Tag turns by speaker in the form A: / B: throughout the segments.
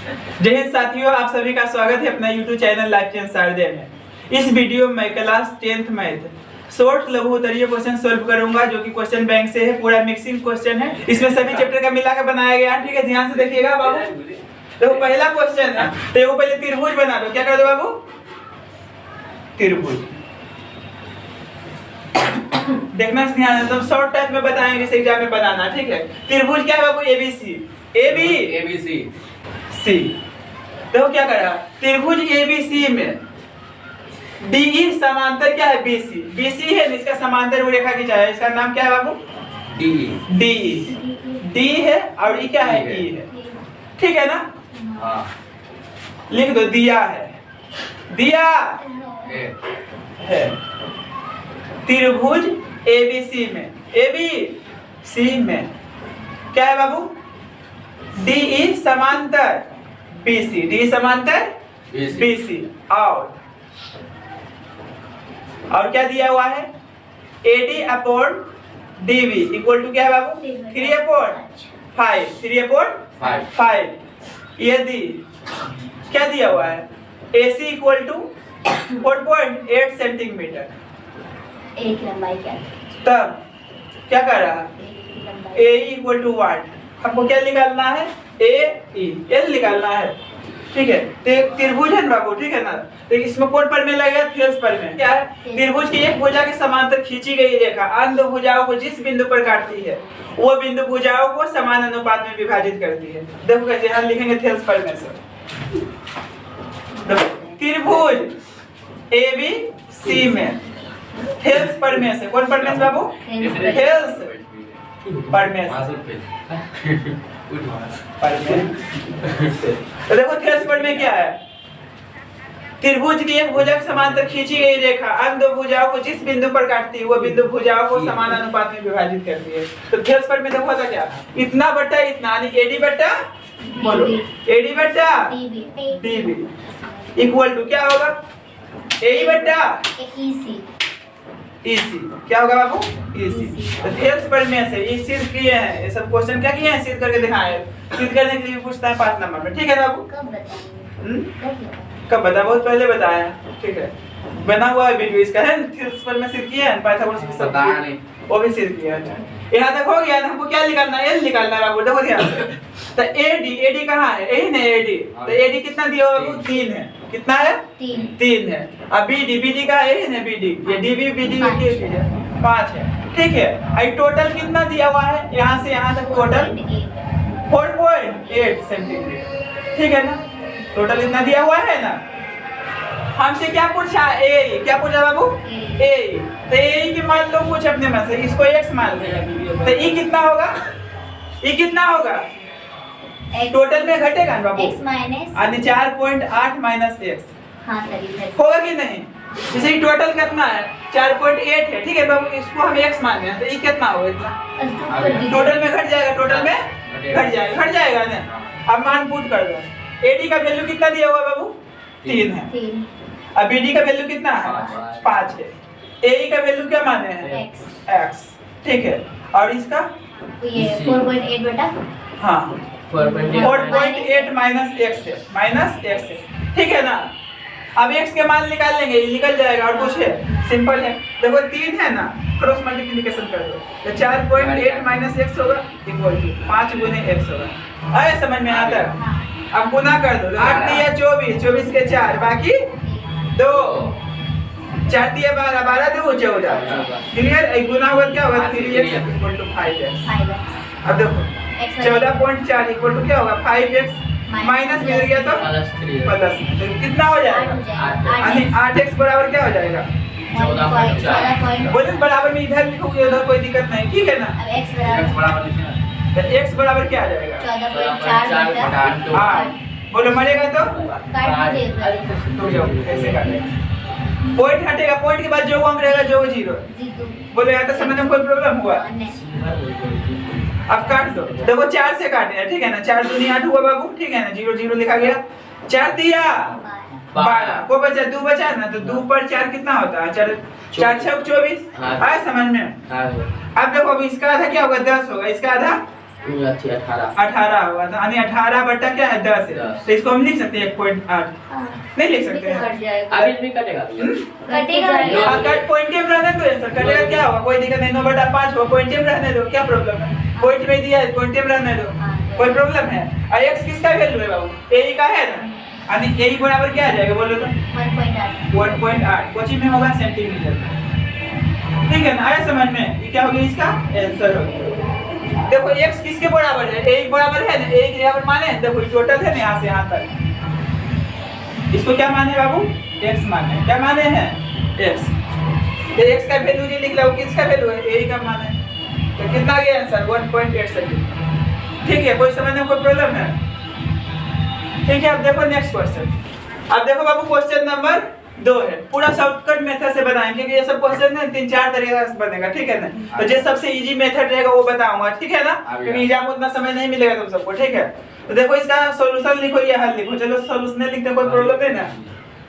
A: जय हिंद साथियों, आप सभी का स्वागत है अपना YouTube चैनल लाइफ चेंज शारदे में। इस वीडियो में क्लास 10th मैथ शॉर्ट लघु उत्तरीय क्वेश्चन सॉल्व करूंगा, जो कि क्वेश्चन बैंक से है। पूरा मिक्सिंग क्वेश्चन है, इसमें सभी चैप्टर का मिला के बनाया गया है। ठीक है, ध्यान से देखिएगा बाबू। देखो पहला क्वेश्चन है, तो वो पहले त्रिभुज बना दो। क्या कर दो बाबू? त्रिभुज। देखना ध्यान से, तुम शॉर्ट टाइप में बताएंगे इस एग्जाम में बनाना। ठीक है, त्रिभुज क्या है बाबू? एबीसी। एबीसी सी। देखो क्या कर रहा है, त्रिभुज एबीसी में डीई समांतर क्या है? बीसी। बीसी है, इसका समांतर वो रेखा खींचा है। इसका नाम क्या है बाबू? डीई। डीई डी है और ई क्या है? ई है। ठीक है ना? हाँ। लिख दो, दिया है। दिया है त्रिभुज एबीसी में, एबीसी में क्या है बाबू? डीई समांतर बीसी। डी समांतर बीसी। और क्या दिया हुआ है? AD upon DV equal to क्या है बाबू? 3/5। 3/5। यदि क्या दिया हुआ है? AC equal to 4.8 centimetre.
B: एक लंबाई क्या?
A: तब क्या कर रहा है? A equal to what. हमको क्या निकालना है? एल निकालना है। ठीक है, तो त्रिभुज है ना बाबू, ठीक है ना? तो इसमें कौन पर में लगेगा? थेल्स पर में। क्या है? त्रिभुज की एक भुजा के समांतर खींची गई रेखा अन्य दो भुजाओं को जिस बिंदु पर काटती है, वो बिंदु भुजाओं को समान अनुपात में विभाजित करती है। देखो कैसे हम लिखेंगे थेल्स पर में से। त्रिभुज एबीसी में थेल्स पर में से, कौन पर में से बाबू? थेल्स पर में से। तो देखो थेल्स पर में क्या है? त्रिभुज की एक भुजा के समांतर खींची गई रेखा अन्य दो भुजाओं को जिस बिंदु पर काटती है, वो बिंदु भुजाओं को समान अनुपात में विभाजित करती है। तो थेल्स पर में देखो होता क्या? इतना बट्टा इतना, यानी एडी बट्टा बोलो, एडी बट्टा डीबी इक्वल टू क्या होगा? एई बट्टा ईसी। ईसी क्या होगा बाबू? ईसी। तो थेल्स पर में से ये सिद्ध किए हैं। ये सब क्वेश्चन क्या किए हैं? सिद्ध करके दिखाए। सिद्ध करने के लिए पूछता है 5 नंबर में। ठीक है बाबू? कब बता? बहुत पहले बताया। ठीक है, बना हुआ है वीडियो इसका, है थेल्स पर में सिद्ध किए हैं। पाइथागोरस की सब वो भी सिद्ध किया है। यहाँ तक हो गया ना? हमको क्या निकालना है? एल निकालना है बाबू। देखो ध्यान से, तो एडी कहाँ है? यही ना एडी। तो एडी कितना दिया हुआ बाबू? 3 है। कितना है? 3 है। अब बीडी का यही ना बीडी, ये डीबी बीडी 5 है। ठीक है, आई टोटल कितना दिया हुआ है? यहाँ से यहाँ तक टोटल 4.8 सेंटीमीटर। ठीक है ना? टोटल इतना दिया हुआ है ना? हमसे क्या पूछा? ए। क्या पूछा बाबू? ए। तो ए की मान लो कुछ अपने मन से, इसको x मान लेगा। तो ई कितना होगा? ई कितना होगा? टोटल में घटेगा ना बाबू?
B: x minus
A: 4.8 minus x।
B: हाँ सही
A: होगा कि नहीं? जैसे ही टोटल कितना है? 4.8 है। ठीक है बाबू, इसको हम x मान रहे हैं, तो ई कितना होगा? इतना टोटल में घट जाएगा। टोटल में घट जाएगा ना? अब मान पुट कर दो। एडी का वैल्यू कितना दिया हुआ बाबू? 3 है। अब बीडी का वैल्यू कितना है? 5 है। ए का वैल्यू क्या माने हैं? x। ठीक है, और इसका
B: ये 4.8 बटा,
A: हाँ 4.8 माइनस x है। माइनस x है। ठीक है ना? अब x के मान निकाल लेंगे, ये निकल जाएगा। और कुछ है? सिंपल है। देखो 3 है ना, क्रॉस मल्टीप्लिकेशन कर दो, तो 4.8 माइनस x होगा इक्वल टू 5 गुने x होगा। आए समझ में आता है? अब गुना कर दो। 8 दिया 24, 24 के 4, बाकी 2, 4 दिया 12, 12 2 14। क्लियर? गुना होगा क्या होगा? 3x equal to 5x। अब देखो 14.4 इक्वल टू क्या होगा? 5x माइनस मिल गया तो प्लस। तो कितना हो जाएगा? 8x बराबर क्या हो जाएगा? 14.4। बोले बराबर में इधर लिखोगे, उधर कोई दिक्कत नहीं। ठीक है ना? तो x बराबर क्या आ जाएगा?
B: 14.4
A: हाँ, बोलो मरेगा तो ऐसे काटेगा। पॉइंट हटेगा, पॉइंट के बाद जो अंक रहेगा जो 0। बोलो यहाँ तक समझ में कोई प्रॉब्लम हुआ? अब काट दो। देखो 4 से काटे हैं। ठीक है ना? 4 दूनी 8 हुआ बाबू। ठीक है ना? 0 0 लिखा गया। 4 दिया 12 को बचा 2 बचा ना, तो 2 पर 4 कितना होता है? 4 4 6 24। आया समझ में? अब देखो, अब इसका आधा क्या होगा? 10 होगा। इसका आधा 18 होगा तो यानी 18 बटा क्या है 10 है। तो इसको हम लिख सकते हैं 1.8 नहीं लिख सकते हैं।
B: कट जाएगा
C: अभी भी कटेगा
B: कटेगा
A: कट पॉइंट में रहने दो सर, कटेगा क्या होगा कोई दिक्कत नहीं। 9/5 होगा, पॉइंट में रहने दो, क्या प्रॉब्लम है। पॉइंट में दिया है, पॉइंट में रहने दो, कोई प्रॉब्लम है। और x किसका वैल्यू है बाबू, a का है ना, यानी a बराबर क्या आ जाएगा बोलो तो 1.8 कोचिंग में होगा सेंटीमीटर में, ठीक है ना। आया समझ में, ये क्या हो गया इसका आंसर हो गया। देखो x किसके बराबर है, a बराबर है ना, a के बराबर माने, देखो टोटल है ना यहाँ से यहाँ तक, इसको क्या माने बाबू x माने, क्या माने हैं x। तो x का वैल्यू जो लिख लो किसका वैल्यू है, a का माने, तो कितना गया आंसर 1.8 सेंटीमीटर, ठीक है। कोई समझने में कोई प्रॉब्लम है, ठीक है। अब देखो नेक्स्ट क्वेश्चन। अब देखो बाबू क्वेश्चन नंबर 2 है, पूरा शॉर्टकट मेथड से बनाएंगे क्योंकि ये सब क्वेश्चन ना 3-4 तरीके से बनेगा, ठीक है ना। तो जो सबसे इजी मेथड रहेगा वो बताऊंगा, ठीक है ना, क्योंकि एग्जाम में उतना समय नहीं मिलेगा तुम सबको, ठीक है। तो देखो इसका सॉल्यूशन लिखो या हल लिखो, चलो सॉल्यूशन लिखते कोई प्रॉब्लम नहीं ना,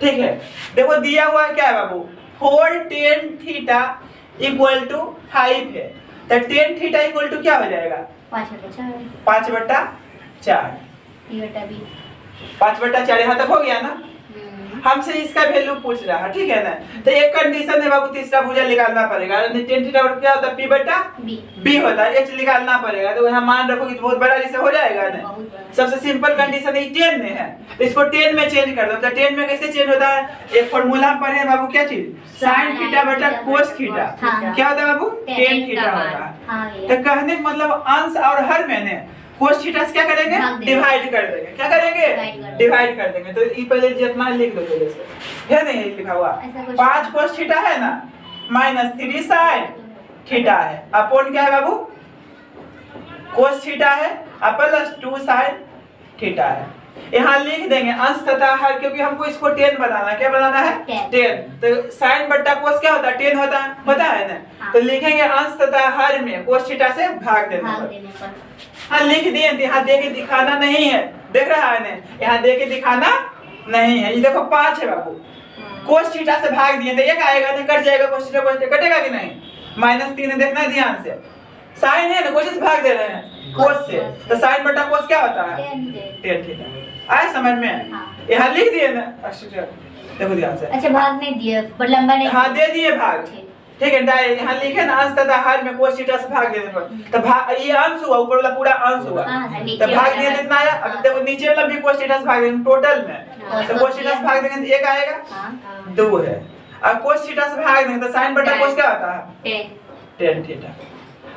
A: ठीक है। देखो दिया हुआ क्या है बाबू 4 tan थीटा इक्वल टू 5 है, तो tan थीटा इक्वल टू क्या हो जाएगा 5/4 5/4 यहाँ तक हो गया ना। हमसे इसका वैल्यू पूछ रहा है, ठीक है ना। तो एक कंडीशन है बाबू, तीसरा भुजा निकालना पड़ेगा, tan थीटा क्या होता है p/b होता है, h निकालना पड़ेगा। तो यहाँ मान रखोगे तो बहुत बड़ा जैसे हो जाएगा ना। सबसे सिंपल कंडीशन है tan में है, तो इसको tan में चेंज कर दो। तो tan में कैसे चेंज होता है, एक फार्मूला पढ़े बाबू, क्या चीज sin थीटा बटा cos थीटा, क्या होता है बाबू tan थीटा होता है। तो कहने का मतलब अंश और हर में ने cos थीटा से क्या करेंगे डिवाइड कर देंगे, क्या करेंगे डिवाइड कर देंगे। तो ये पहले जितना लिख दो पहले से, है नहीं लिखा हुआ 5 cos थीटा है ना माइनस 3 sin थीटा है अपॉन क्या है बाबू cos थीटा है प्लस 2 sin थीटा है। यहाँ लिख देंगे अंश तथा हर, क्योंकि हमको इसको 10 बनाना है, क्या बनाना है 10। तो sin बट्टा cos क्या होता है 10 होता है ना। तो लिखेंगे अंश तथा हर में cos थीटा से भाग देना। हाँ लिख दिए, यहाँ दे के दिखाना नहीं है, देख रहा है ना, यहाँ दे के दिखाना नहीं है। ये देखो 5 है बाबू, cos थीटा से भाग दिए तो एक आएगा ना, कट जाएगा cos थीटा कटेगा कि नहीं, -3 है, देखना ध्यान से। sin है ना, cos से भाग दे रहे हैं cos से, तो sin बटा cos क्या होता है 10 थीटा। आया समझ में, यहाँ लिख दिए ना। अच्छा देखो ध्यान से,
B: अच्छा भाग नहीं दिए पर लंबा नहीं,
A: हाँ दे दिए भाग, ठीक है। डायरेक्ट यहाँ लिखे ना अंश तथा हर में cos थीटा से भाग देने पर, तो भाग ये अंश हुआ, ऊपर वाला पूरा अंश हुआ, तो भाग दिए कितना आया। अब देखो नीचे वाला भी cos थीटा से भाग देंगे टोटल में, तो cos थीटा से भाग देंगे तो एक आएगा 2 है। अब cos थीटा से भाग देंगे तो sin बटा cos क्या होता है 10 थीटा।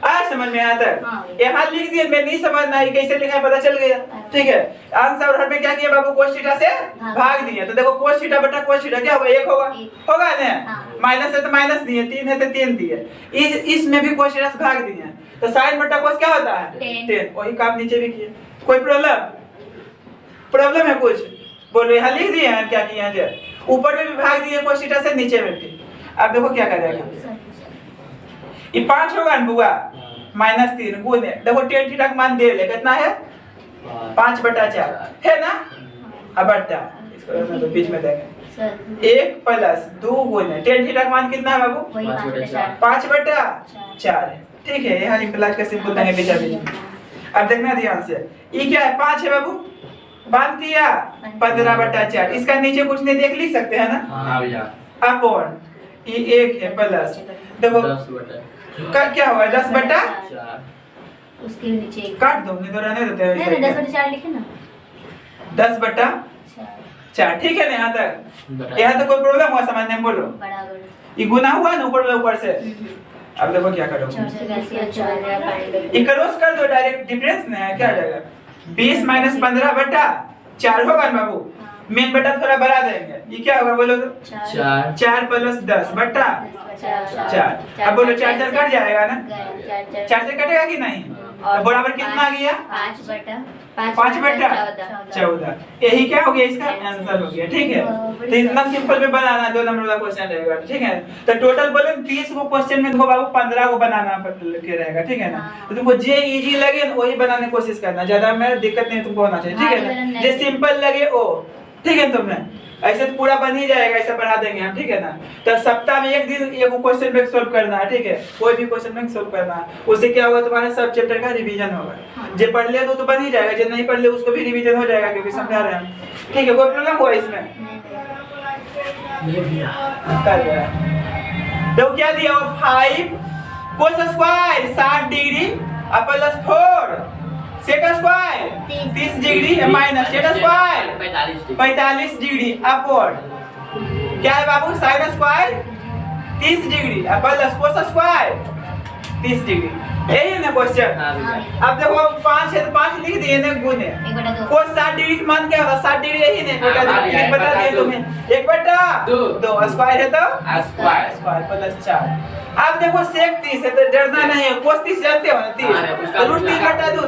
A: आया समझ में यहाँ तक, यहाँ लिख दिए, मैं नहीं समझना है कैसे लिखा है पता चल गया, ठीक है। अंश और हर में क्या किया बाबू cos थीटा से भाग दिए, तो देखो cos थीटा बटा cos थीटा क्या होगा 1 होगा ना, माइनस है तो माइनस दिए, 3 है तो 3 दिए, इसमें भी cos थीटा से भाग दिए, तो sin बटा cos क्या होता है 10। वही काम नीचे भी किए, कोई प्रॉब्लम है कुछ बोलो। यहाँ लिख दिए हैं क्या किए हैं, ऊपर में भी भाग दिए cos थीटा से, नीचे में भी। अब देखो क्या करेगा, ये 5 होगा ना बुआ -3 गुने, देखो tan थीटा का मान दे ले, कितना है 5/4 है ना। अब बट्टा इसको तो बीच में देंगे 1 + 2 गुने tan थीटा का मान कितना है बाबू 5/4 है, ठीक है। यहाँ एक प्लस का सिंबल देंगे बीच में। अब देखना ध्यान से, ये क्या है 5 है बाबू, बांध दिया 15/4, इसका नीचे कुछ नहीं देख लिख सकते हैं ना, अपॉन ये 1 है प्लस, देखो क्या होगा 10/4,
B: उसके नीचे
A: काट दो नहीं तो रहने देते हैं,
B: नहीं 10/4 लिखे ना
A: 10/4, ठीक है ना। यहाँ तक कोई प्रॉब्लम हुआ समझने में बोलो,
B: बराबर
A: ये गुना हुआ ना ऊपर से। अब देखो क्या करोगे, ये क्रॉस कर दो डायरेक्ट, डिफरेंस नहीं है क्या आ जाएगा 20 - 15/4 होगा ना बाबू, मेन बटा थोड़ा बढ़ा देंगे, ये क्या होगा बोलो तो 4 + 10/4। अब बोलो 4 कट जाएगा ना, 4 से कटेगा कि नहीं, बराबर कितना आ गया 5/14, यही क्या हो गया इसका आंसर हो गया, ठीक है। तो इतना सिंपल में बनाना 2 नंबर का क्वेश्चन रहेगा, ठीक है। तो टोटल बोले 30 को क्वेश्चन में तुमको बाबू 15 को बनाना के रहेगा, ठीक है ना। तो तुमको जे इजी लगे वही बनाने की कोशिश करना, ज्यादा में दिक्कत नहीं तुमको होना चाहिए, ठीक है ना। जे सिंपल लगे ओ, ठीक है तुम्हें ऐसे तो पूरा बन ही जाएगा, ऐसा बढ़ा देंगे हम, ठीक है ना। तो सप्ताह में एक दिन एक क्वेश्चन बैंक सोल्व करना है, ठीक है, कोई भी क्वेश्चन बैंक सोल्व करना है। उससे क्या होगा, तुम्हारा सब चैप्टर का रिवीजन होगा। जो पढ़ लिया तो बन ही जाएगा, जो नहीं पढ़ लिया उसको भी रिवीजन हो जाएगा, क्योंकि समझा रहे हैं, ठीक है। कोई प्रॉब्लम हुआ इसमें? तो क्या दिया हुआ, 5 cos square 60 degree plus 4 sec square 30 degree minus sec square 45 degree upward. क्या है बाबू, sine square 30 degree plus cos square 30 degree, यही है ना क्वेश्चन। अब देखो 5 है तो 5 लिख दिए ना, गुने कोस 60 डिग्री का मान क्या होता, 60 डिग्री यही ना, बता दिए तुम्हें, 1/2 स्क्वायर है तो स्क्वायर प्लस 4। अब देखो सेक 30 है तो डरना नहीं है, कोस 30 जानते हो ना, 30 तो रूट 3/2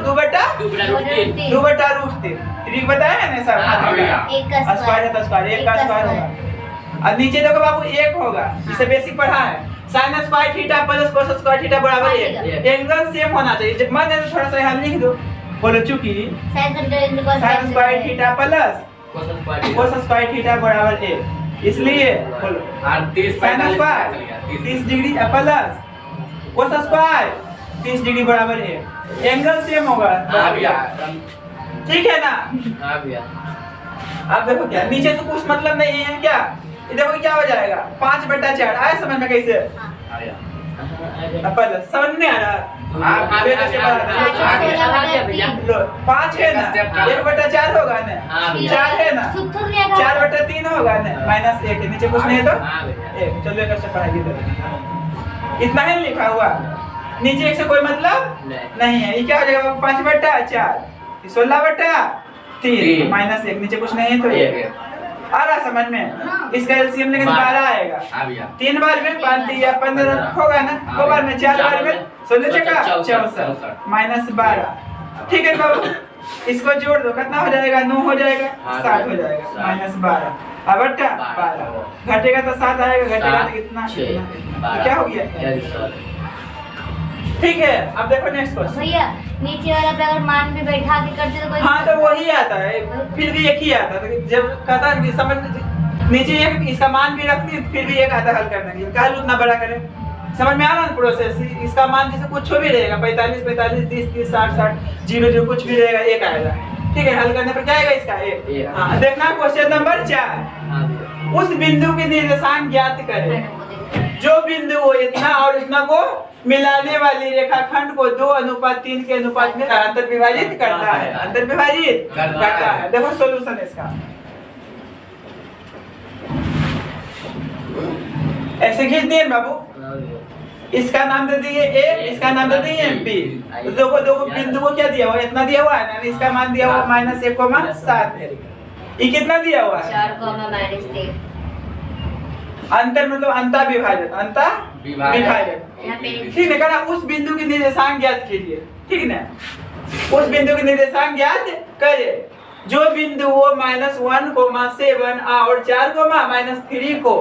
A: 2/√3 ठीक बताया है ना सब।
B: एक का
A: स्क्वायर है तो स्क्वायर, एक का स्क्वायर होगा। और नीचे देखो बाबू 1 होगा, इसे बेसिक पढ़ा है, sine square theta plus cos square theta बराबर 1। एंगल सेम होना चाहिए, जब मन है तो थोड़ा सा यहाँ लिख दो, बोलो चूंकि sine square theta plus cos square theta बराबर 1, इसलिए बोलो sign square 30 degree plus cos square 30 degree बराबर 1, एंगल सेम होगा, ठीक है ना। अब देखो क्या नीचे तो कुछ मतलब नहीं है क्या, ये देखो क्या हो जाएगा 5/4 आया समझ में कैसे, प्लस समझ में आ रहा, 5 है ना, 1/4 होगा ना, 4 है ना, 4/3 होगा ना, माइनस 1 है, नीचे कुछ नहीं है तो 1। चलो एक अच्छा पढ़ाइए, इतना ही लिखा हुआ, नीचे 1 से कोई मतलब नहीं है। ये क्या हो जाएगा 5/4, 16/3 माइनस 1, नीचे कुछ नहीं है तो 1 आ रहा समझ में। इसका एलसीएम लेंगे तो 12 आएगा, 3 बार में 5 या 15 होगा ना, 2 बार में 4 बार में 16 64 माइनस 12, ठीक है बाबू। इसको जोड़ दो, कितना हो जाएगा, 9 हो जाएगा, 7 हो जाएगा, माइनस 12 अब 12 घटेगा तो 7 आएगा, घटेगा तो कितना, क्या हो गया, ठीक है। अब देखो नेक्स्ट क्वेश्चन
B: भैया, नीचे वाला पे अगर मान में बैठा के करते तो कोई,
A: हाँ तो वही आता है, फिर भी एक ही आता है, जब कहता है समझ नीचे एक इसका मान भी रखती फिर भी एक आता है हल करने के लिए, क्या उतना बड़ा करें, समझ में आ रहा है प्रोसेस। इसका मान जैसे कुछ भी रहेगा 45 45 30 30 60 60 0 कुछ भी रहेगा, एक आएगा, ठीक है। हल करने पर क्या आएगा इसका, एक। हाँ देखना क्वेश्चन नंबर 4, उस बिंदु के निर्देशांक ज्ञात करें जो बिंदु वो इतना और इतना को मिलाने वाली रेखाखंड को 2:3 के अनुपात में अंतर विभाजित करता है, अंतर विभाजित करता है। देखो सॉल्यूशन इसका, ऐसे खींच दिए बाबू, इसका नाम दे दिए A, इसका नाम दे दिए B। तो देखो देखो बिंदु को क्या दिया हुआ, इतना दिया हुआ है ना, इसका मान दिया हुआ -1,7 है। ये कितना दिया हुआ है,
B: 4,-3
A: अंतर मतलब अंता विभाजन, अंता विभाजन, ठीक है ना। उस बिंदु के निर्देशांक ज्ञात कीजिए, ठीक है ना, उस बिंदु के निर्देशांक ज्ञात करें जो बिंदु वो -1,7 और 4,-3 को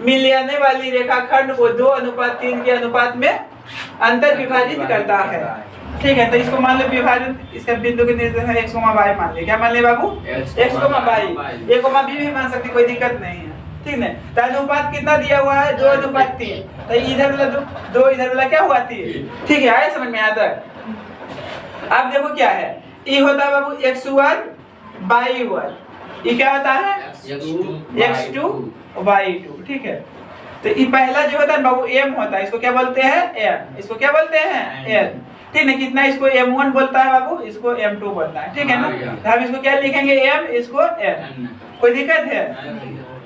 A: मिलाने वाली रेखाखंड को 2:3 के अनुपात में अंतर विभाजित करता है, ठीक है। तो इसको मान लो विभाजन, इसका बिंदु के निर्देशांक x, y मान ले, क्या मान ले बाबू, x, y, a, b भी मान सकते, कोई दिक्कत नहीं है, ठीक है। तो अनुपात कितना दिया हुआ है, 2:3, तो इधर वाला 2 इधर वाला क्या हुआ 3, ठीक है। आया समझ में आता है। अब देखो क्या है, ये होता है बाबू x1 y1, ये क्या होता है x2 y2, ठीक है। तो ये पहला जो होता है बाबू m होता है, इसको क्या बोलते हैं m, इसको क्या बोलते हैं n, ठीक है। कितना इसको m1 बोलता है बाबू, इसको m2 बोलता है, ठीक है ना। तो हम इसको क्या लिखेंगे m, इसको n, कोई दिक्कत है,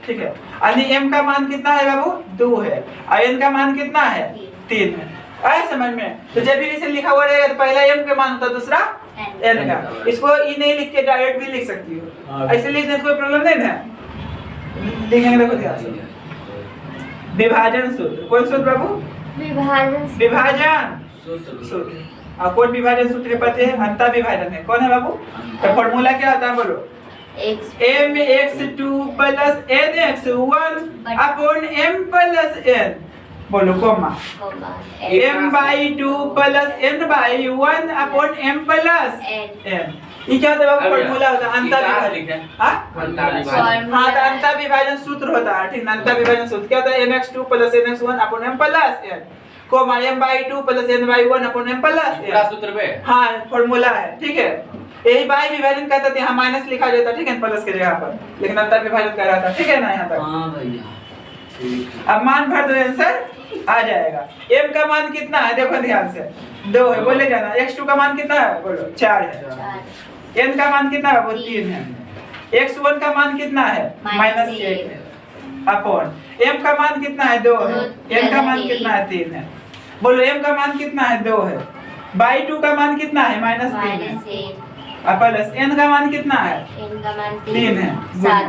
A: ठीक है। यानी m का मान कितना है बाबू 2 है, और n का मान कितना है 3 है, आया समझ में। तो जब भी इसे लिखा हुआ रहेगा तो पहला m का मान होता है, दूसरा n का। इसको ई नहीं लिख के डायरेक्ट भी लिख सकती हो, ऐसे लिखने से कोई प्रॉब्लम नहीं है, लिखेंगे। देखो ध्यान से, विभाजन सूत्र, कौन सूत्र बाबू, विभाजन सूत्र। और कौन विभाजन सूत्र पते हैं, अंतर विभाजन है, कौन है बाबू। तो फॉर्मूला क्या होता है बोलो, mx2 + nx1 upon m + n, बोलो comma, m/2 + n/1 upon m + n, ये क्या होता है बाबू?
C: अब
A: फॉर्मूला होता है अंतर विभाजन। हाँ हाँ, तो अंतर विभाजन सूत्र होता है, ठीक ना? अंतर विभाजन सूत्र क्या होता है? mx2 + mx1 upon m plus n को m/2 + n/1 upon m plus
C: पूरा
A: n।
C: सूत्र पे
A: हाँ, फॉर्मूला है, ठीक है। यही बाई विभाजन कहता था, यहाँ माइनस लिखा जाता, ठीक है, प्लस के जगह पर, लेकिन अंतर विभाजन कर रहा था, ठीक है ना? यहाँ तक
C: हां भैया ठीक है।
A: अब मान भर दो, आंसर आ जाएगा। m का मान कितना है? देखो ध्यान से, 2 है, बोले जाना। x2 का मान कितना है? बोलो 4 है। n का मान कितना है? वो 3 है। x1 का मान कितना है? -1 है। अपॉन m का मान कितना है? 2 है। n का मान कितना है? 3 है। बोलो m का मान कितना है? 2 है। बाई 2 का मान कितना है? -3 है। अब प्लस n का मान कितना है? 3 है।
B: 7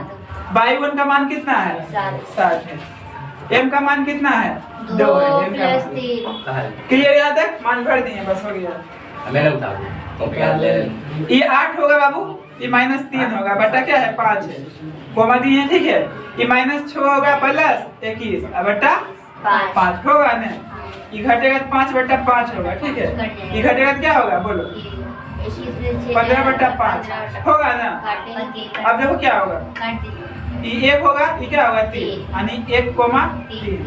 A: बाई 1 का मान कितना है? 7 है। m का मान कितना है? 2 है। m का मान
C: 3
A: क्लियर? यहाँ तक मान भर दिए, बस हो गया।
C: मैंने उठा दो कॉपी कर ले।
A: ये 8 होगा बाबू, ये -3 होगा, बटा क्या है? 5 है, कोमा दिए हैं, ठीक है। ये -6 होगा प्लस 21 अब बटा 5 होगा ना? ये घटेगा तो 5/5 होगा, ठीक है। ये घटेगा तो क्या होगा? बोलो 15/5 होगा ना? अब देखो क्या होगा, ये 1 होगा, ये क्या होगा? 3, यानी 1,3।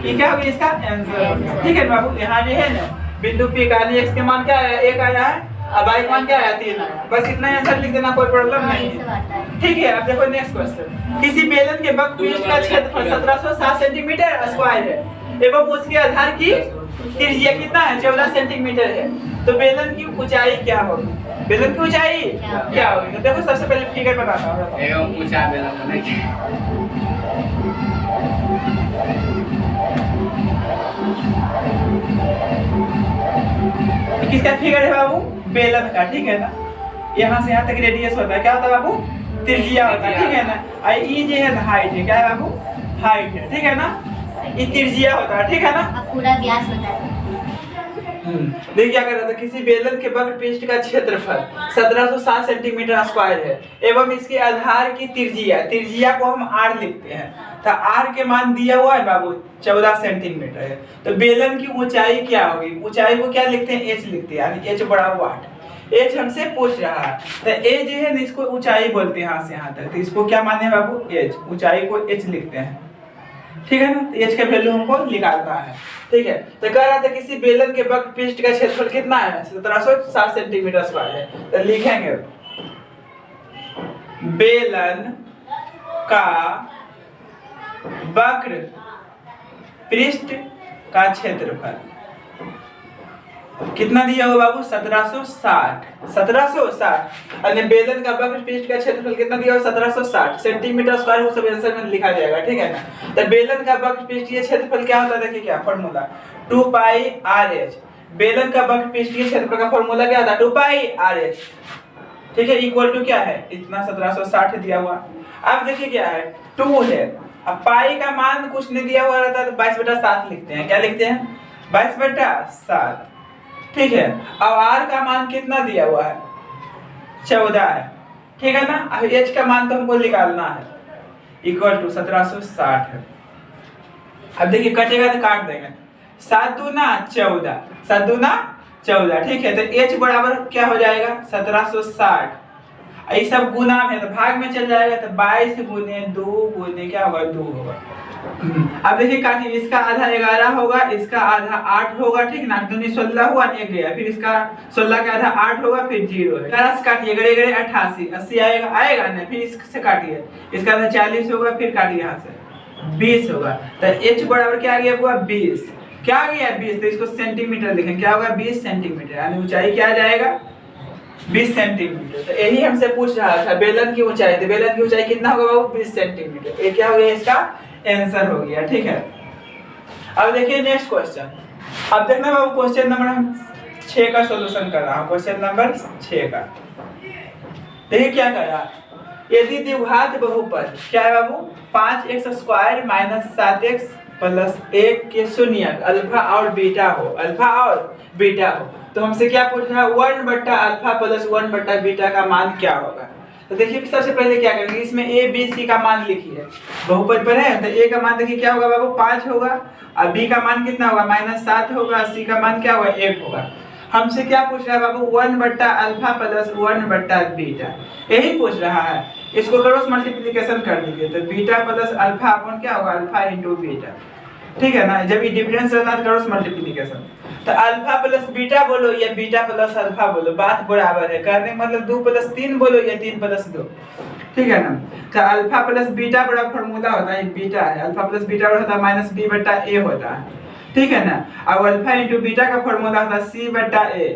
A: ये क्या होगा? इसका आंसर होगा, ठीक है बाबू। यहाँ जो है ना बिंदु P का x के मान क्या है? 1 आया है, अब y मान क्या है? 3 आया। बस इतना आंसर लिख देना, कोई प्रॉब्लम नहीं है, ठीक है। अब देखो नेक्स्ट क्वेश्चन। किसी बेलन के वक्रपृष्ठ का क्षेत्रफल 1760 सेंटीमीटर स्क्वायर है एवं उसके आधार की त्रिज्या कितना है? 14 सेंटीमीटर है। तो बेलन की ऊंचाई क्या होगी? बेलन की ऊंचाई क्या होगी? तो देखो सबसे पहले फिगर बताता हूँ।
C: एवं ऊंचा बेलन बने
A: किसका फिगर है बाबू? बेलन का, ठीक है ना? यहाँ से यहाँ तक रेडियस होता है, क्या होता है बाबू? त्रिज्या होता है, ठीक है ना? और ये जो है हाइट है, क्या है बाबू? हाइट है, ठीक है ना? ये त्रिज्या होता है, ठीक है ना?
B: अब पूरा व्यास बताएं।
A: देखिए क्या कर रहा था, किसी बेलन के वक्रपृष्ठ का क्षेत्रफल 1760 सेंटीमीटर स्क्वायर है एवं इसके आधार की त्रिज्या को हम r लिखते हैं। तो r के मान दिया हुआ है बाबू 14 सेंटीमीटर है। तो बेलन की ऊंचाई क्या होगी? ऊंचाई को क्या लिखते हैं? h लिखते हैं, यानी h बड़ा वाट। h हमसे पूछ रहा है, तो h जो है ना इसको ऊंचाई बोलते हैं, यहाँ से यहाँ तक। तो इसको क्या माने हैं बाबू? h, ऊंचाई को h लिखते हैं, ठीक है ना? तो h का वैल्यू हमको निकालना है, ठीक है। तो कह रहा था किसी बेलन के वक्रपृष्ठ का क्षेत्रफल कितना है? 1760 सेंटीमीटर स्क्वायर है। तो लिखेंगे बेलन का वक्रपृष्ठ का क्षेत्रफल कितना दिया हो बाबू? 1760। और बेलन का वक्रपृष्ठ का क्षेत्रफल कितना दिया हो? 1760 सेंटीमीटर स्क्वायर। वो सब आंसर में लिखा जाएगा, ठीक है ना? तो बेलन का वक्रपृष्ठीय क्षेत्रफल क्या होता है? देखिए क्या फॉर्मूला, 2πr(h). बेलन का वक्रपृष्ठीय क्षेत्रफल का फॉर्मूला क्या होता है? 2πr(h), ठीक है। इक्वल टू क्या है? इतना 1760 दिया हुआ। अब देखिए क्या है, 2 है। अब पाई का मान कुछ नहीं दिया हुआ रहता तो 22/7 लिखते हैं। क्या लिखते हैं? 22/7, ठीक है। अब r का मान कितना दिया हुआ है? 14 है, ठीक है ना? अब h का मान तो हमको निकालना है, इक्वल टू 1760 है। अब देखिए कटेगा तो काट देंगे, 7 दूना 14, 7 दूना 14, ठीक है। तो h बराबर क्या हो जाएगा? 1760। ये सब गुना में तो भाग में चल जाएगा, तो 22 गुने 2 गुने क्या होगा? 2 होगा। अब देखिए काटिए, इसका आधा 11 होगा, इसका आधा 8 होगा, ठीक ना? 2 दूनी 16 हुआ, 1 गया, फिर इसका 16 का आधा 8 होगा, फिर 0 है। 11 से काटिए, 11 88, 80 आएगा ना? फिर इससे काटिए, इसका आधा 40 होगा, फिर काटिए यहाँ से 20 होगा। तो h बराबर क्या आ गया हुआ? 20। क्या आ गया? 20। तो इसको सेंटीमीटर लिखें, क्या होगा? 20 सेंटीमीटर, यानी ऊंचाई क्या आ जाएगा? 20 सेंटीमीटर। तो यही हमसे पूछ रहा था बेलन की ऊंचाई। तो बेलन की ऊंचाई कितना होगा बाबू? 20 सेंटीमीटर। ये क्या हो गया? इसका आंसर हो गया, ठीक है। अब देखिए नेक्स्ट क्वेश्चन। अब देखना बाबू, क्वेश्चन नंबर हम 6 का सॉल्यूशन कर रहा हूं। क्वेश्चन नंबर 6 का देखिए क्या कर रहा है। यदि द्विघात बहुपद क्या है बाबू? 5x² - 7x + 1 के शून्यक अल्फा और बीटा हो, अल्फा और बीटा हो, तो हमसे क्या पूछ रहा है? 1/α + 1/बीटा का मान क्या होगा? तो देखिए सबसे पहले क्या करेंगे, इसमें a b c का मान लिखिए। बहुपद पर है तो a का मान देखिए क्या होगा बाबू? 5 होगा, और b का मान कितना होगा? -7 होगा, c का मान क्या होगा? 1 होगा। हमसे क्या पूछ रहा है बाबू, 1/अल्फा प्लस 1/बीटा, यही पूछ रहा है। इसको क्रॉस मल्टीप्लिकेशन कर दीजिए तो बीटा प्लस अल्फा अपन क्या होगा, अल्फा इंटू बीटा, ठीक है ना। जब ये डिफरेंस रहता है क्रॉस मल्टीप्लिकेशन, तो अल्फा प्लस बीटा बोलो या बीटा प्लस अल्फा बोलो, बात बराबर है। कहने मतलब 2 + 3 बोलो या 3 + 2, ठीक है ना। तो अल्फा प्लस बीटा बड़ा फॉर्मूला होता है, बीटा है, अल्फा प्लस बीटा होता है -b/a होता है, ठीक है ना। अब अल्फा इंटू बीटा का फॉर्मूला होता है c/a।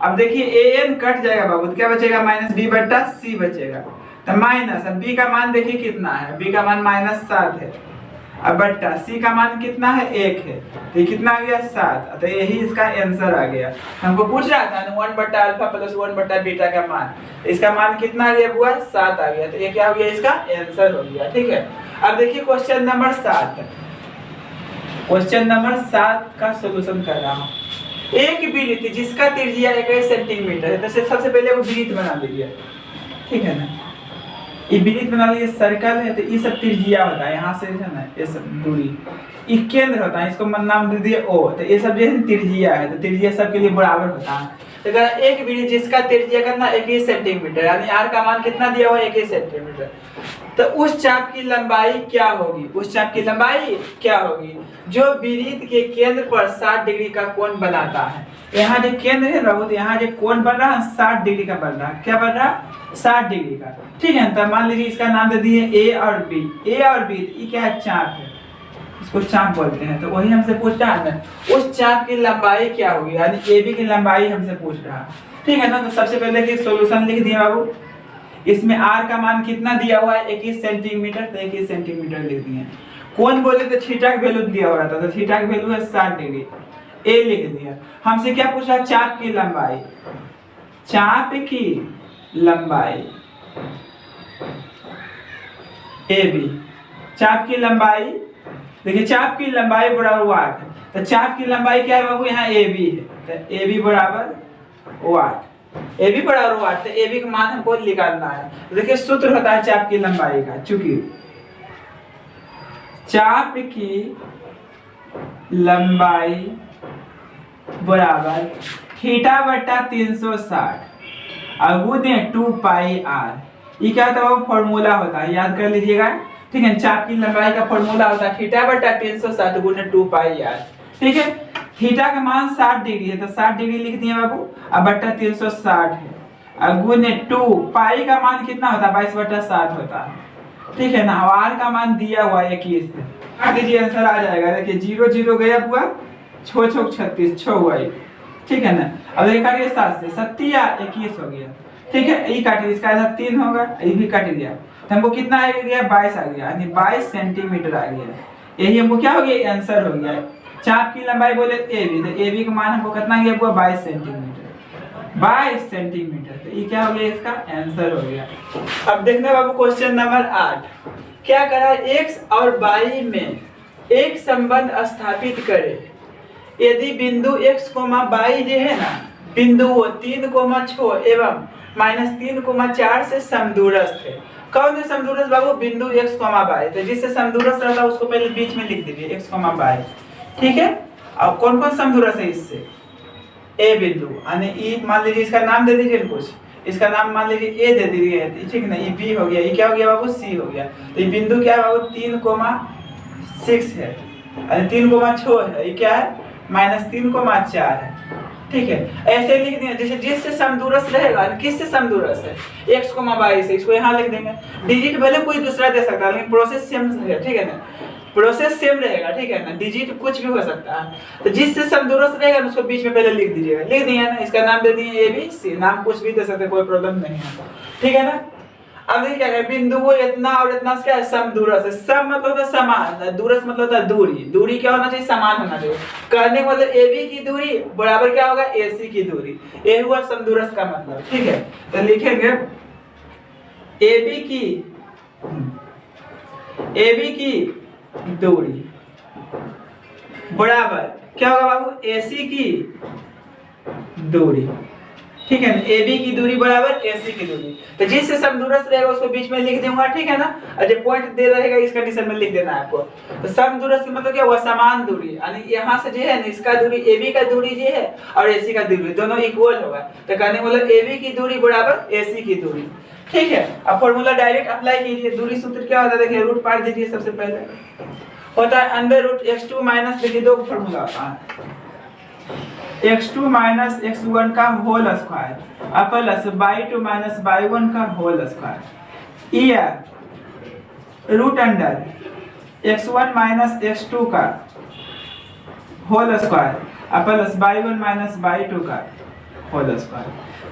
A: अब देखिए an कट जाएगा बाबू, तो क्या बचेगा, -b/c बचेगा। तो माइनस, अब b का मान देखिए कितना है, b का मान -7 है, अब बट्टा c का मान कितना है, 1 है, तो ये कितना आ गया, 7। तो यही इसका आंसर आ गया। हमको पूछ रहा था ना 1/अल्फा प्लस 1/बीटा का मान, इसका मान कितना आ गया बुआ, 7 आ गया। तो ये क्या हो गया, इसका आंसर हो गया, ठीक है। अब देखिए क्वेश्चन नंबर 7, क्वेश्चन नंबर 7 का सॉल्यूशन कर रहा हूँ। एक वृत्त जिसका त्रिज्या 21 सेंटीमीटर है, तो सबसे पहले वो वृत्त बना लीजिए, ठीक है ना। ये वृत्त बना लीजिए, सर्कल है तो ये सब त्रिज्या होता है, यहाँ से है ना ये सब दूरी, ये केंद्र होता है, इसको नाम दे दिए O। तो ये सब जो है त्रिज्या है, तो त्रिज्या सबके लिए बराबर होता है। तो अगर एक वृत्त जिसका त्रिज्या कितना 21 सेंटीमीटर, यानी r का मान कितना दिया हुआ है, 21 सेंटीमीटर, तो उस चाप की लंबाई क्या होगी, उस चाप की लंबाई क्या होगी जो वृत्त के केंद्र पर 60 डिग्री का कोण बनाता है। यहाँ जो केंद्र है बाबू, तो यहाँ जो कोण बन रहा है 60 डिग्री का बन रहा है, क्या बन रहा है, 60 डिग्री का, ठीक है। तो मान लीजिए इसका नाम दे दिए A और B, A और B, ये क्या है, चाप है, इसको चाप बोलते हैं। तो वही हमसे पूछ रहा है ना, उस चाप की लंबाई क्या होगी, यानी AB की लंबाई हमसे पूछ रहा है, ठीक है ना। तो सबसे पहले कि सॉल्यूशन लिख दिए बाबू, इसमें r का मान कितना दिया हुआ है, 21 सेंटीमीटर, तो 21 सेंटीमीटर लिख दिए। कौन बोले तो थीटा का वैल्यू दिया हुआ था, तो थीटा की वैल्यू है 60 डिग्री, a लिख दिया। हमसे क्या पूछा, चाप की लंबाई, चाप की लंबाई AB, चाप की लंबाई, देखिए चाप की लंबाई बराबर वाट, तो चाप की लंबाई क्या है बाबू, यहाँ AB है, तो AB बराबर वाट, AB बराबर वाट, तो AB का मान हमको निकालना है। तो देखिए सूत्र होता है चाप की लंबाई का, चूंकि चाप की लंबाई बराबर θ/360 गुणे 2πr, ये क्या होता है, फॉर्मूला होता है, याद कर लीजिएगा, ठीक है। चाप की लंबाई का फॉर्मूला होता है θ/360 गुणे 2πr, ठीक है। थीटा का मान 60 डिग्री है, तो 60 डिग्री लिख दिए बाबू, अब बट्टा 360 है, अब गुणे 2, पाई का मान कितना होता है, 22/7 होता है, ठीक है ना। r का मान दिया हुआ 21, काट दीजिए, आंसर आ जाएगा। देखिए 0 0 गया हुआ, 6 6 36, 6 हुआ, ठीक है ना। अब ये काटिए 7 से, 7 या 21 हो गया, ठीक है। ये काटिए, इसका आधा 3 होगा, ये भी काट दिया, तो हमको कितना आ गया, 22 आ गया, यानी 22 सेंटीमीटर आ गया। यही हमको क्या हो गया, आंसर हो गया। चाप की लंबाई बोले AB, तो AB का मान हमको कितना गया, 22 सेंटीमीटर, 22 सेंटीमीटर, तो ये क्या हो गया, इसका आंसर हो गया। अब देखना बाबू क्वेश्चन नंबर 8, क्या करा, x और y में एक संबंध स्थापित करे। यदि बिंदु x, y जो है ना, बिंदु वो 3,6 एवं -3,4 से समदूरस्थ है। कौन से समदूरस्थ बाबू, बिंदु x, y, तो जिससे समदूरस्थ रहता है उसको पहले बीच में लिख दीजिए, x, y, ठीक है। अब कौन कौन समदूरस्थ है इससे, A बिंदु, यानी E मान लीजिए, इसका नाम दे दीजिए कुछ, इसका नाम मान लीजिए A दे दीजिए, ठीक ना। ये B हो गया, ये क्या हो गया बाबू, C हो गया। तो ये बिंदु क्या है बाबू, 3,6 है, यानी 3,6 है, ये क्या है, -3,4 है, ठीक है। ऐसे लिख दिया, जैसे जिससे समदूरस्थ रहेगा, किससे समदूरस्थ है, x, y से, इसको यहाँ लिख देंगे। डिजिट भले कोई दूसरा दे सकता है, लेकिन प्रोसेस सेम है, ठीक है ना, प्रोसेस सेम रहेगा, ठीक है ना, डिजिट कुछ भी हो सकता है। तो जिससे समदूरस्थ रहेगा उसको बीच में पहले लिख दीजिएगा, लिख दिया ना। इसका नाम दे दिए ABC, नाम कुछ भी दे सकते, कोई प्रॉब्लम नहीं है, ठीक है ना। अब देखिए क्या है, बिंदु वो इतना और इतना क्या है, समदूरस्थ है। सम मतलब होता है समान, दूरस्थ मतलब होता है दूरी, दूरी क्या होना चाहिए, समान होना चाहिए। कहने का मतलब AB की दूरी बराबर क्या होगा, AC की दूरी, ये हुआ समदूरस्थ का मतलब, ठीक है। तो लिखेंगे AB की दूरी बराबर क्या होगा बाबू, AC की दूरी, ठीक है ना, AB की दूरी बराबर AC की दूरी। तो जिससे समदूरस्थ रहेगा उसको बीच में लिख दूंगा, ठीक है ना। और जो पॉइंट दे रहेगा इस कंडीशन में लिख देना है आपको। तो समदूरस्थ का मतलब क्या हुआ, समान दूरी, यानी यहाँ से जो है ना इसका दूरी AB का दूरी ये है और AC का दूरी दोनों इक्वल होगा। तो कहने का मतलब AB की दूरी बराबर AC की दूरी, ठीक है। अब फॉर्मूला डायरेक्ट अप्लाई कीजिए। दूरी सूत्र क्या होता है, देखिए रूट पार दीजिए। सबसे पहले होता है अंडर रूट x2 माइनस, देखिए दो फॉर्मूला होता है, x2 माइनस x1 का whole square plus y2 minus y1 का होल स्क्वायर, या root under x1 minus x2 का whole square plus y1 minus y2 का होल स्क्वायर,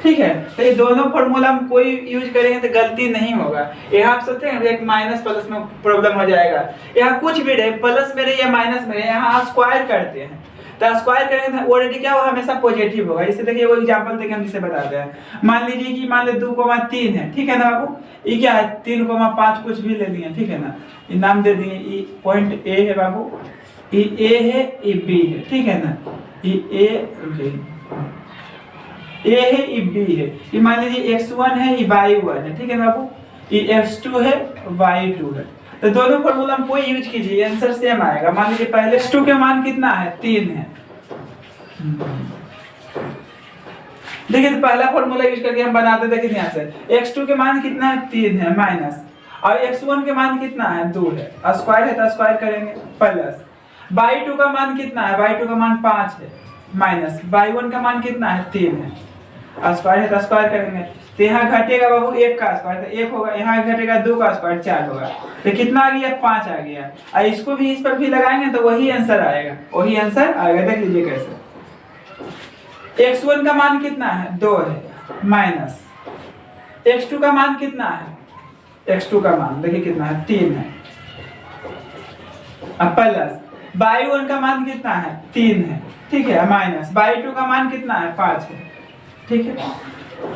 A: ठीक है। तो ये दोनों फॉर्मूला हम कोई यूज करेंगे तो गलती नहीं होगा। यहाँ आप सोचते हैं एक माइनस प्लस में प्रॉब्लम हो जाएगा, यहाँ कुछ भी रहे, प्लस में रहे या माइनस में रहे, यहाँ आप स्क्वायर करते हैं तो स्क्वायर करेंगे तो ऑलरेडी क्या होगा, हमेशा पॉजिटिव होगा। इसे देखिए वो एग्जांपल देके हम इसे बताते हैं। मान लीजिए कि मान लो 2,3 है, ठीक है ना बाबू। ये क्या है 3,5 कुछ भी ले लिए, ठीक है ना। ये नाम दे दिए, ये पॉइंट ए है बाबू, ये ए है, ये बी है, ठीक है ना। ये ए है, ये बी है। ये मान लीजिए x1 है, ये y1 है, ठीक है ना बाबू। ये x2 है, y2 है। तो दोनों फॉर्मूला हम कोई यूज कीजिए आंसर सेम आएगा। मान लीजिए पहले x2 के मान कितना है, 3 है। देखिए तो पहला फॉर्मूला यूज करके हम बनाते थे, देखिए यहाँ से x2 के मान कितना है, 3 है, माइनस, और x1 के मान कितना है, 2 है, स्क्वायर है तो स्क्वायर करेंगे, प्लस y2 का मान कितना है, y2 का मान 5 है, माइनस y1 का मान कितना है, 3 है, स्क्वायर है तो स्क्वायर करेंगे। तो यहाँ घटेगा बाबू 1 का स्क्वायर तो 1 होगा, यहाँ घटेगा 2 का स्क्वायर 4 होगा। तो कितना आ गया, 5 आ गया। और इसको भी इस पर भी लगाएंगे तो वही आंसर आएगा, वही आंसर आएगा। देख लीजिए कैसे, x1 का मान कितना है, 2 है, माइनस x2 का मान कितना है, x2 का मान देखिए कितना है, 3 है, प्लस y1 का मान कितना है, 3 है, ठीक है, माइनस y2 का मान कितना है, 5 है, ठीक है।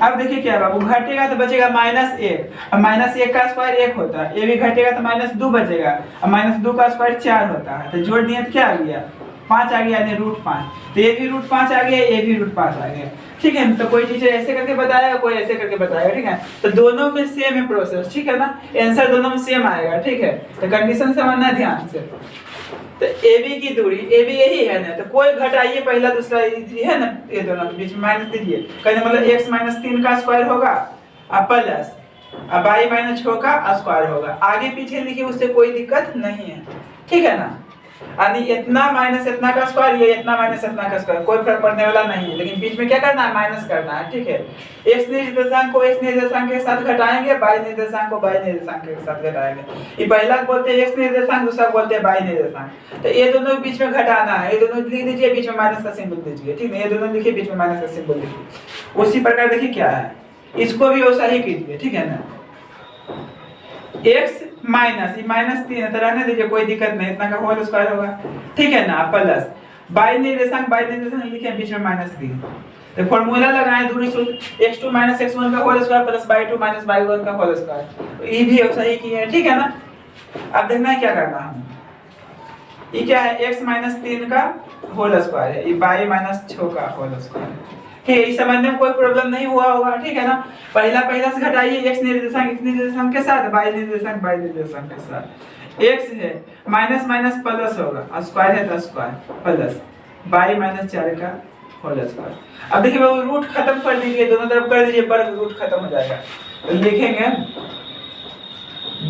A: अब देखिए क्या बाबू, घटेगा तो बचेगा -1, अब -1 का स्क्वायर 1 होता है, ये भी घटेगा तो -2 बचेगा, अब -2 का स्क्वायर 4 होता है। तो जोड़ दिए तो क्या आ गया, 5 आ गया, यानी √5। तो ये भी √5 आ गया, ये भी √5 आ गया, ठीक है। तो कोई टीचर ऐसे करके बताएगा, कोई ऐसे करके बताएगा, ठीक है। तो दोनों में सेम है प्रोसेस, ठीक है ना, आंसर दोनों में सेम आएगा, ठीक है। तो कंडीशन समझना ध्यान से। तो AB की दूरी, AB यही है ना, तो कोई घटाइए पहला दूसरा ये है ना, ये दोनों के बीच में माइनस दीजिए, कहने मतलब x माइनस 3 का स्क्वायर होगा अब प्लस अब y माइनस 6 का स्क्वायर होगा। आगे पीछे लिखिए, उससे कोई दिक्कत नहीं है, ठीक है ना। यानी इतना माइनस इतना का स्क्वायर, ये इतना माइनस इतना का स्क्वायर, कोई फर्क पड़ने वाला नहीं है। लेकिन बीच में क्या करना है, माइनस करना है, ठीक है। x निर्देशांक को x निर्देशांक के साथ घटाएंगे, y निर्देशांक को y निर्देशांक के साथ घटाएंगे। ये पहला बोलते हैं x निर्देशांक, दूसरा बोलते हैं y निर्देशांक। तो ये दोनों बीच में घटाना है, ये दोनों लिख दीजिए, बीच में माइनस का सिंबल दीजिए, ठीक है। ये दोनों लिखिए, बीच में माइनस का सिंबल लिखिए। उसी प्रकार देखिए क्या है, इसको भी वैसा ही कीजिए, ठीक है ना। x माइनस, ये -3 है तो रहने दीजिए, कोई दिक्कत नहीं, इतना का होल स्क्वायर होगा, ठीक है ना, प्लस y निर्देशांक लिखे बीच में -3। तो फार्मूला लगाएं, दूरी सूत्र x2 माइनस x1 का whole square plus y2 minus y1 का होल स्क्वायर। तो ये भी वैसा ही किया है, ठीक है ना। अब देखना है क्या करना है, ये क्या है, x माइनस 3 का होल स्क्वायर है, ये y माइनस 6 का होल स्क्वायर है, ठीक है। इस समझने में कोई प्रॉब्लम नहीं हुआ होगा, ठीक है ना। पहला से घटाइए, x निर्देशांक के साथ, y निर्देशांक के साथ। x है माइनस माइनस प्लस होगा, स्क्वायर है तो स्क्वायर, प्लस y माइनस 4 का होल स्क्वायर। अब देखिए वो रूट खत्म कर दीजिए, दोनों तरफ कर दीजिए, वर्ग रूट खत्म हो जाएगा। तो लिखेंगे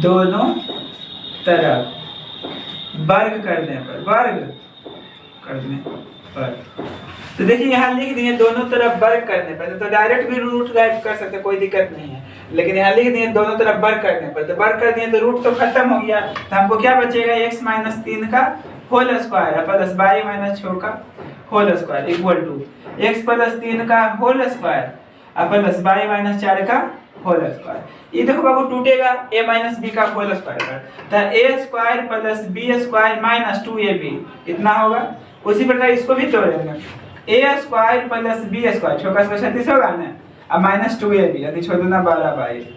A: दोनों तरफ वर्ग करने पर, तो देखिए यहाँ लिख दिए दोनों तरफ वर्ग करने पर। तो डायरेक्ट भी रूट गायब कर सकते, कोई दिक्कत नहीं है, लेकिन यहाँ लिख दिए दोनों तरफ वर्ग करने पर। तो वर्ग कर दिए तो रूट तो खत्म हो गया, तो हमको क्या बचेगा, x माइनस 3 का whole square plus y minus 6 का whole square equal to x plus 3 का whole square plus y minus 4 का होल स्क्वायर। ये देखो बाबू टूटेगा a माइनस b का होल स्क्वायर पर, तो a square plus b square minus 2ab इतना होगा। उसी प्रकार इसको भी तोड़ेंगे, a square plus b square, 6 का स्क्वायर 36 होगा ना, अब माइनस 2ab यानी 6 दूना 12 बाई।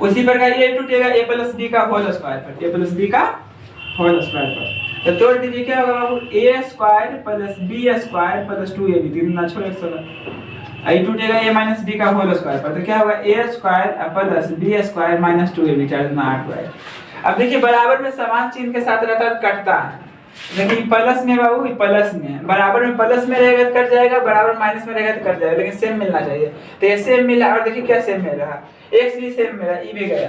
A: उसी प्रकार ये टूटेगा a प्लस b का होल स्क्वायर पर, a प्लस b का होल स्क्वायर पर। तो तोड़ दीजिए, क्या होगा बाबू, a square plus b square plus 2ab 3 दूना 6 116 आई टूटेगा a माइनस बी का होल स्क्वायर पर, तो क्या होगा a square plus b square minus 2ab 8y। अब देखिए बराबर में समान चिन्ह के साथ रहता है तो कटता है, लेकिन प्लस में बाबू प्लस में है, बराबर में प्लस में रहेगा तो कट जाएगा, बराबर माइनस में रहेगा तो कट जाएगा, लेकिन सेम मिलना चाहिए। तो ये सेम मिला, और देखिए क्या सेम मिल रहा, x भी सेम मिला, e भी गया,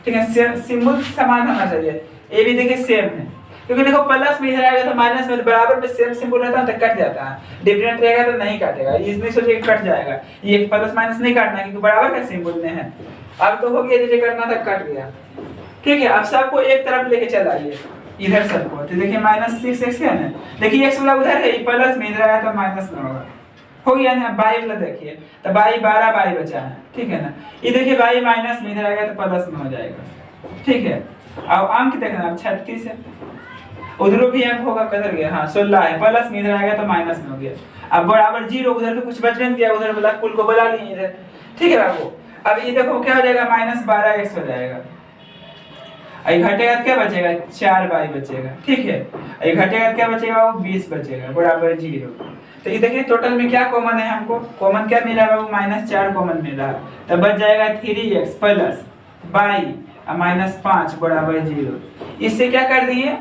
A: ठीक है, सिंबल समान होना चाहिए, a भी देखिए सेम है, क्योंकि देखो प्लस में इधर आएगा तो माइनस में, तो बराबर में सेम सिंबल रहता है तो कट जाता है, डिफरेंट रहेगा तो नहीं काटेगा, इसमें सोचिए कट जाएगा, ये प्लस माइनस नहीं काटना क्योंकि बराबर का सिंबल में है। अब तो हो गया, जैसे करना था कट गया, ठीक है। अब सबको एक तरफ लेके चल आइए इधर सबको, तो देखिए -6x है ना, देखिए x वाला उधर है, प्लस में इधर आया तो माइनस में होगा, हो गया ना। y वाला देखिए तो y 12 y बचा है, ठीक है ना, ये देखिए y माइनस में इधर आएगा तो प्लस में हो जाएगा, ठीक है। अब अंक देखना, अब 36 है, उधर भी अंक होगा, किधर गया, हाँ 16 है, प्लस में इधर आएगा तो माइनस में हो गया। अब बराबर 0, उधर तो कुछ बच नहीं गया, उधर वाला कुल को बुला लिए इधर, ठीक है बाबू। अब ये देखो क्या हो जाएगा, -12x हो जाएगा, आई घटेगा क्या बचेगा, 4y बचेगा, ठीक है। आई घटेगा क्या बचेगा, वो 20 बचेगा, बराबर 0। तो ये देखिए टोटल में क्या कॉमन है, हमको कॉमन क्या मिला बाबू, -4 कॉमन मिला, तो बच जाएगा 3x प्लस y -5 बराबर 0। इससे क्या कर दिए,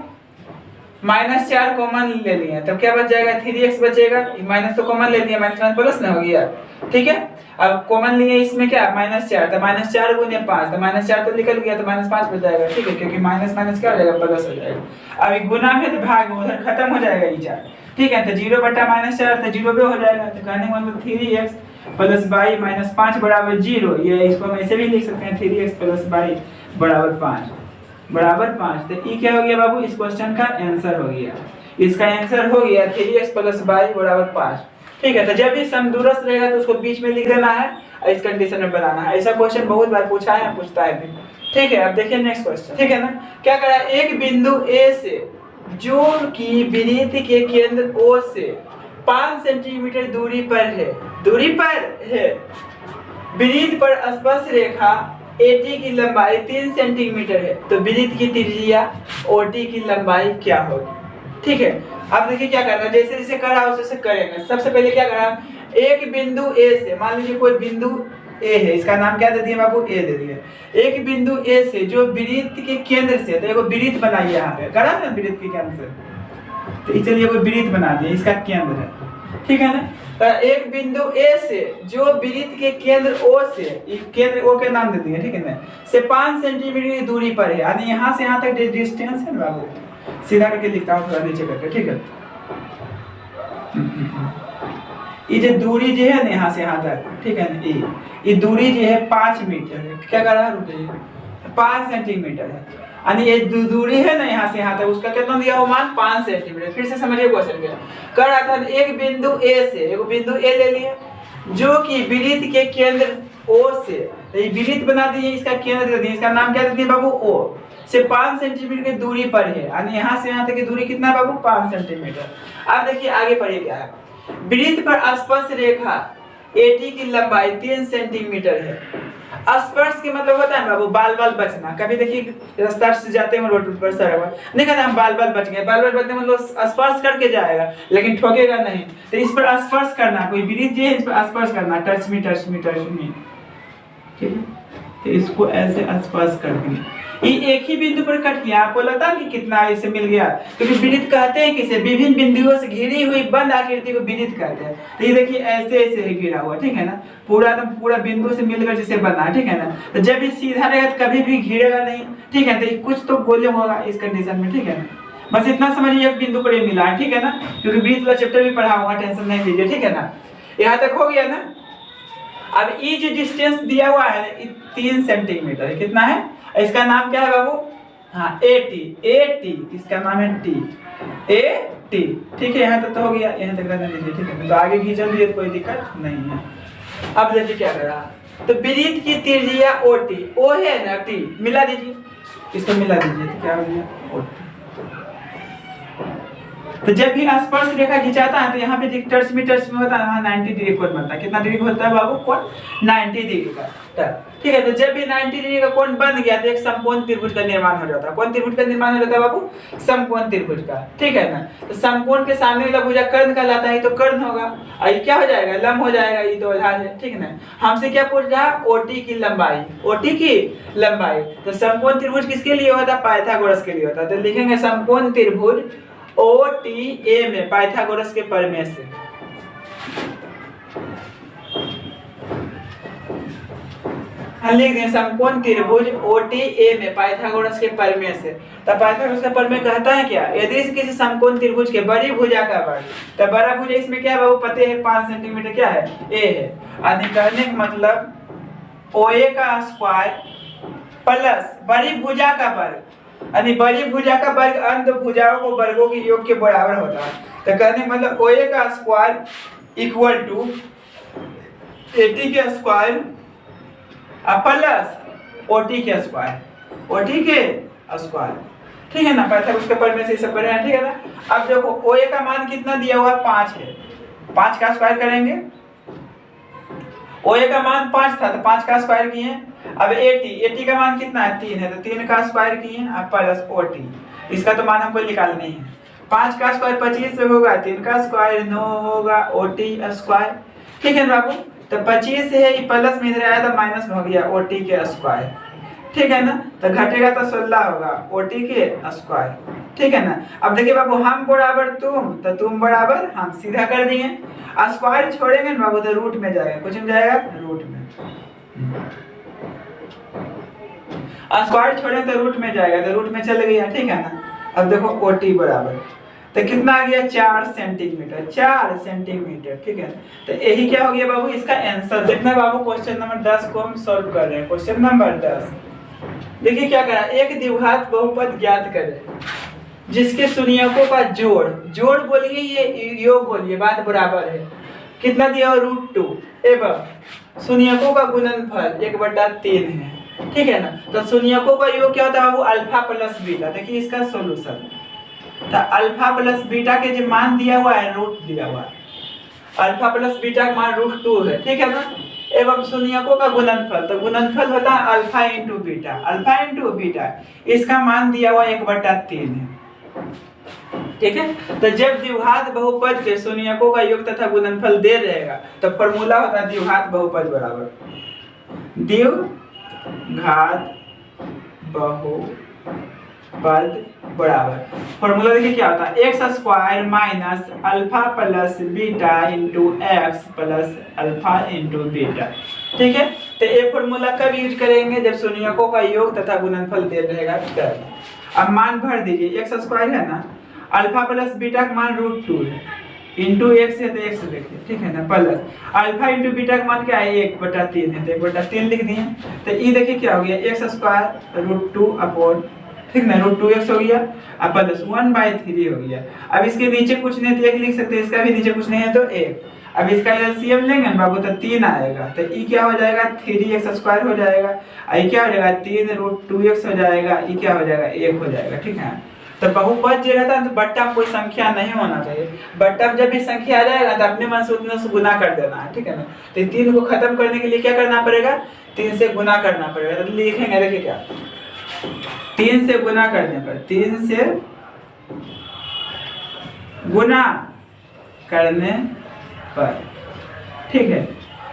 A: -4 कॉमन ले लिए, तब क्या बच जाएगा, 3x बचेगा, माइनस तो कॉमन ले लिया, माइनस प्लस ना हो गया, ठीक है। अब कॉमन लिए इसमें क्या, -4, तो -4 गुने 5, तो -4 तो निकल गया, तो -5 बच जाएगा, ठीक है, क्योंकि माइनस माइनस क्या हो जाएगा, प्लस हो जाएगा। अब गुना में तो भाग में, उधर खत्म हो जाएगा ये 4, ठीक है, तो 0 बटा -4 तो 0 भी हो जाएगा, तो कहने का मतलब 3x प्लस y -5 बराबर 0। ये इसको हम ऐसे भी लिख सकते हैं, 3x प्लस y बराबर 5 बराबर 5। तो ये क्या हो गया बाबू, इस क्वेश्चन का आंसर हो गया, इसका आंसर हो गया 3x प्लस y बराबर 5, ठीक है। तो जब भी समदूरस्थ रहेगा तो उसको बीच में लिख देना है और इस कंडीशन में बनाना है। ऐसा क्वेश्चन बहुत बार पूछा है, पूछता है भी, ठीक है। अब देखिए नेक्स्ट क्वेश्चन, ठीक है ना, क्या करा, एक बिंदु A से जो कि वृत्त के केंद्र O से 5 सेंटीमीटर दूरी पर है, वृत्त पर स्पर्श रेखा AT की लंबाई 3 सेंटीमीटर है, तो वृत्त की त्रिज्या OT की लंबाई क्या होगी, ठीक है। अब देखिए क्या करना, जैसे जैसे करा वैसे करेंगे। सबसे पहले क्या करा, एक बिंदु A से, मान लीजिए कोई बिंदु A है, इसका नाम क्या दे दिए बाबू, A दे दिए। एक बिंदु A से जो वृत्त के केंद्र से, तो एगो वृत्त बनाइए, यहाँ पे करा ना वृत्त के केंद्र से, तो चलिए कोई वृत्त बना दिए, इसका केंद्र है, ठीक है ना। तो एक बिंदु A से जो वृत्त के केंद्र O से, केंद्र O के नाम दे दिए, ठीक है ना, से 5 सेंटीमीटर की दूरी पर है, यानी यहाँ से यहाँ तक डिस्टेंस है ना बाबू, सीधा करके लिखता हूँ थोड़ा नीचे करके, ठीक है। ये जो दूरी जो है ना यहाँ से यहाँ तक, ठीक है ना, ये दूरी जो है 5 मीटर है, क्या कर रहा है, रुकिए, 5 सेंटीमीटर है, यानी ये दूरी है ना यहाँ से यहाँ तक, उसका कितना दिया हुआ मान, 5 सेंटीमीटर। फिर से समझिए क्वेश्चन क्या कर रहा था, एक बिंदु A से, एक बिंदु A ले लिए जो कि वृत्त के केंद्र O से, तो ये वृत्त बना दिए, इसका केंद्र दे दिए, इसका नाम क्या दे दिए बाबू, O से 5 सेंटीमीटर की दूरी पर है, यानी यहाँ से यहाँ तक की दूरी कितना है बाबू, 5 सेंटीमीटर। अब देखिए आगे पढ़िए क्या है, वृत्त पर स्पर्श रेखा AT की लंबाई 3 सेंटीमीटर है। स्पर्श के मतलब होता है बाबू बाल बचना, कभी देखिए रास्ता से जाते हैं रोड पर सड़क नहीं कहते हम बाल बच गए, बाल बचने मतलब स्पर्श करके जाएगा लेकिन ठोकेगा नहीं, तो इस पर स्पर्श करना, कोई वृत्त है इस पर स्पर्श करना, टच मी, ठीक है, तो इसको ऐसे स्पर्श कर दिए, ये एक ही बिंदु पर कट किया। आपको लगता है कि कितना इसे मिल गया, क्योंकि वृत्त कहते हैं किसे, विभिन्न बिंदुओं से घिरी हुई बंद आकृति को वृत्त कहते हैं। तो ये देखिए ऐसे ऐसे है घिरा हुआ, ठीक है ना, पूरा एकदम पूरा बिंदु से मिलकर जिसे बना, ठीक है ना। तो जब ये सीधा रहेगा तो कभी भी घिरेगा नहीं, ठीक है, तो कुछ तो गोले होगा इस कंडीशन में, ठीक है ना। बस इतना समझिए, एक बिंदु पर ये मिला है, ठीक है ना, क्योंकि वृत्त वाला चैप्टर भी पढ़ा होगा, टेंशन नहीं लीजिए, ठीक है ना। यहाँ तक हो गया ना। अब ये जो डिस्टेंस दिया हुआ है ना, 3 सेंटीमीटर है, कितना है, इसका नाम क्या है बाबू, हाँ AT, इसका नाम है T, AT, ठीक है। यहाँ तक तो हो गया, यहाँ तक रहने दीजिए, ठीक है, तो आगे खींचल दिए तो कोई दिक्कत नहीं है। अब देखिए क्या कर रहा, तो वृत्त की त्रिज्या OT, O है ना T, मिला दीजिए, इसको मिला दीजिए, तो क्या हो गया OT। तो जब भी स्पर्श रेखा खिंचाता है तो यहाँ पे टच में होता है, वहाँ 90 डिग्री कोण बनता है। कितना डिग्री होता है बाबू कोण? 90 डिग्री का। ठीक है, तो जब भी 90 डिग्री का कोण बन गया तो एक समकोण त्रिभुज का निर्माण हो जाता है। कौन त्रिभुज का निर्माण हो जाता है बाबू? समकोण त्रिभुज का। ठीक है ना, तो समकोण के सामने वाला भुजा कर्ण कहलाता है, तो कर्ण होगा और ये क्या हो जाएगा? लंब हो जाएगा। ये तो आधार है। ठीक है ना, हमसे क्या पूछ रहा है? ओटी की लंबाई, ओटी की लंबाई। तो समकोण त्रिभुज किसके लिए होता है? पाइथागोरस के लिए होता है। तो लिखेंगे समकोण त्रिभुज OTA में पाइथागोरस के प्रमेय से। लिख दें समकोण त्रिभुज OTA में पाइथागोरस के प्रमेय से। तो पाइथागोरस का प्रमेय कहता है क्या? यदि किसी समकोण त्रिभुज के बड़ी भुजा का वर्ग, तो बड़ा भुजा इसमें क्या है बाबू? पते है 5 सेंटीमीटर क्या है? A है। यानी कहने का मतलब OA का स्क्वायर प्लस बड़ी भुजा का वर्ग, यानी बड़ी भुजा का वर्ग अंत भुजाओं को वर्गों के योग के बराबर होता है। तो कहने का मतलब OA का स्क्वायर इक्वल टू AT के स्क्वायर प्लस OT के स्क्वायर, OT के स्क्वायर। ठीक है ना, पाइथागोरस के प्रमेय से सब पढ़े हैं। ठीक है ना, अब देखो OA का मान कितना दिया हुआ? 5 है। 5 का स्क्वायर करेंगे। OA का मान 5 था तो 5 का स्क्वायर किए। अब AT का मान कितना है? 3 है, तो 3 का स्क्वायर किए अब प्लस OT। इसका तो मान हमको निकालना नहीं है। 5 का स्क्वायर 25 से होगा, 3 का स्क्वायर 9 होगा, OT स्क्वायर। ठीक है ना बाबू, तो 25 है, ये प्लस में इधर आया तो माइनस में हो गया OT के स्क्वायर। ठीक है ना, तो घटेगा तो 16 होगा OT के स्क्वायर। ठीक है ना, अब देखिए बाबू हम बराबर तुम, तो तुम बराबर हम, सीधा कर दिए। स्क्वायर छोड़ेंगे ना बाबू तो रूट में जाएगा, कुछ में जाएगा रूट में। स्क्वायर छोड़ें तो रूट में जाएगा, तो रूट में चल गया। ठीक है ना, अब देखो OT बराबर तो कितना आ गया? 4 सेंटीमीटर, 4 सेंटीमीटर। ठीक है, तो यही क्या हो गया बाबू? इसका आंसर देखना बाबू। क्वेश्चन नंबर 10 को हम सॉल्व कर रहे हैं। क्वेश्चन नंबर 10 देखिए क्या करा? एक द्विघात बहुपद ज्ञात करें जिसके शून्यकों का जोड़, जोड़ बोलिए ये योग बोलिए, बात बराबर है। कितना दिया? √2 एवं शून्यकों का गुणनफल 1/3 है। ठीक है ना, तो शून्यकों का योग क्या होता है बाबू? Alpha plus beta. देखिए इसका सोल्यूशन, तो अल्फा प्लस बीटा के जो मान दिया हुआ है, रूट दिया हुआ है। अल्फा प्लस बीटा का मान √2 है। ठीक है ना, एवं शून्यकों का गुणनफल, तो गुणनफल होता है alpha into beta, alpha into beta. इसका मान दिया हुआ 1/3 है। ठीक है, तो जब द्विघात बहुपद के शून्यकों का योग तथा गुणनफल दे रहेगा तो फॉर्मूला होता है द्विघात बहुपद बराबर द्विघात बहुपद बराबर। फॉर्मूला देखिए क्या होता है? X square minus alpha plus beta into x plus alpha into beta. ठीक है, तो ये फॉर्मूला कब यूज करेंगे? जब शून्यकों का योग तथा गुणनफल दे रहेगा तब। अब मान भर दीजिए, एक्स स्क्वायर है ना, अल्फा प्लस बीटा का मान √2 है, इंटू एक्स है तो एक्स देखिए। ठीक है ना, प्लस अल्फा इंटू बीटा का मान क्या है? 1/3 है, तो 1/3 लिख दिए। तो ये देखिए क्या हो गया? एक्स स्क्वायर √2 अपॉन, ठीक ना, √2x हो गया अब प्लस 1/3 हो गया। अब इसके नीचे कुछ नहीं तो 1 लिख सकते हैं, इसका भी नीचे कुछ नहीं है तो 1। अब इसका एलसीएम लेंगे ना बाबू तो 3 आएगा, तो ई क्या हो जाएगा? 3x² हो जाएगा। आई क्या हो जाएगा? 3√2x हो जाएगा। ई क्या हो जाएगा? 1 हो जाएगा। ठीक है, तो बहुपद जो रहता है तो बट्टा में कोई संख्या नहीं होना चाहिए। बट्टा में जब भी संख्या आ जाएगा तो अपने मन से उतने से गुना कर देना है। ठीक है ना, तो 3 को खत्म करने के लिए क्या करना पड़ेगा? 3 से गुना करना पड़ेगा। तो लिखेंगे, देखिए क्या, 3 से गुना करने पर, 3 से गुना करने पर, ठीक है,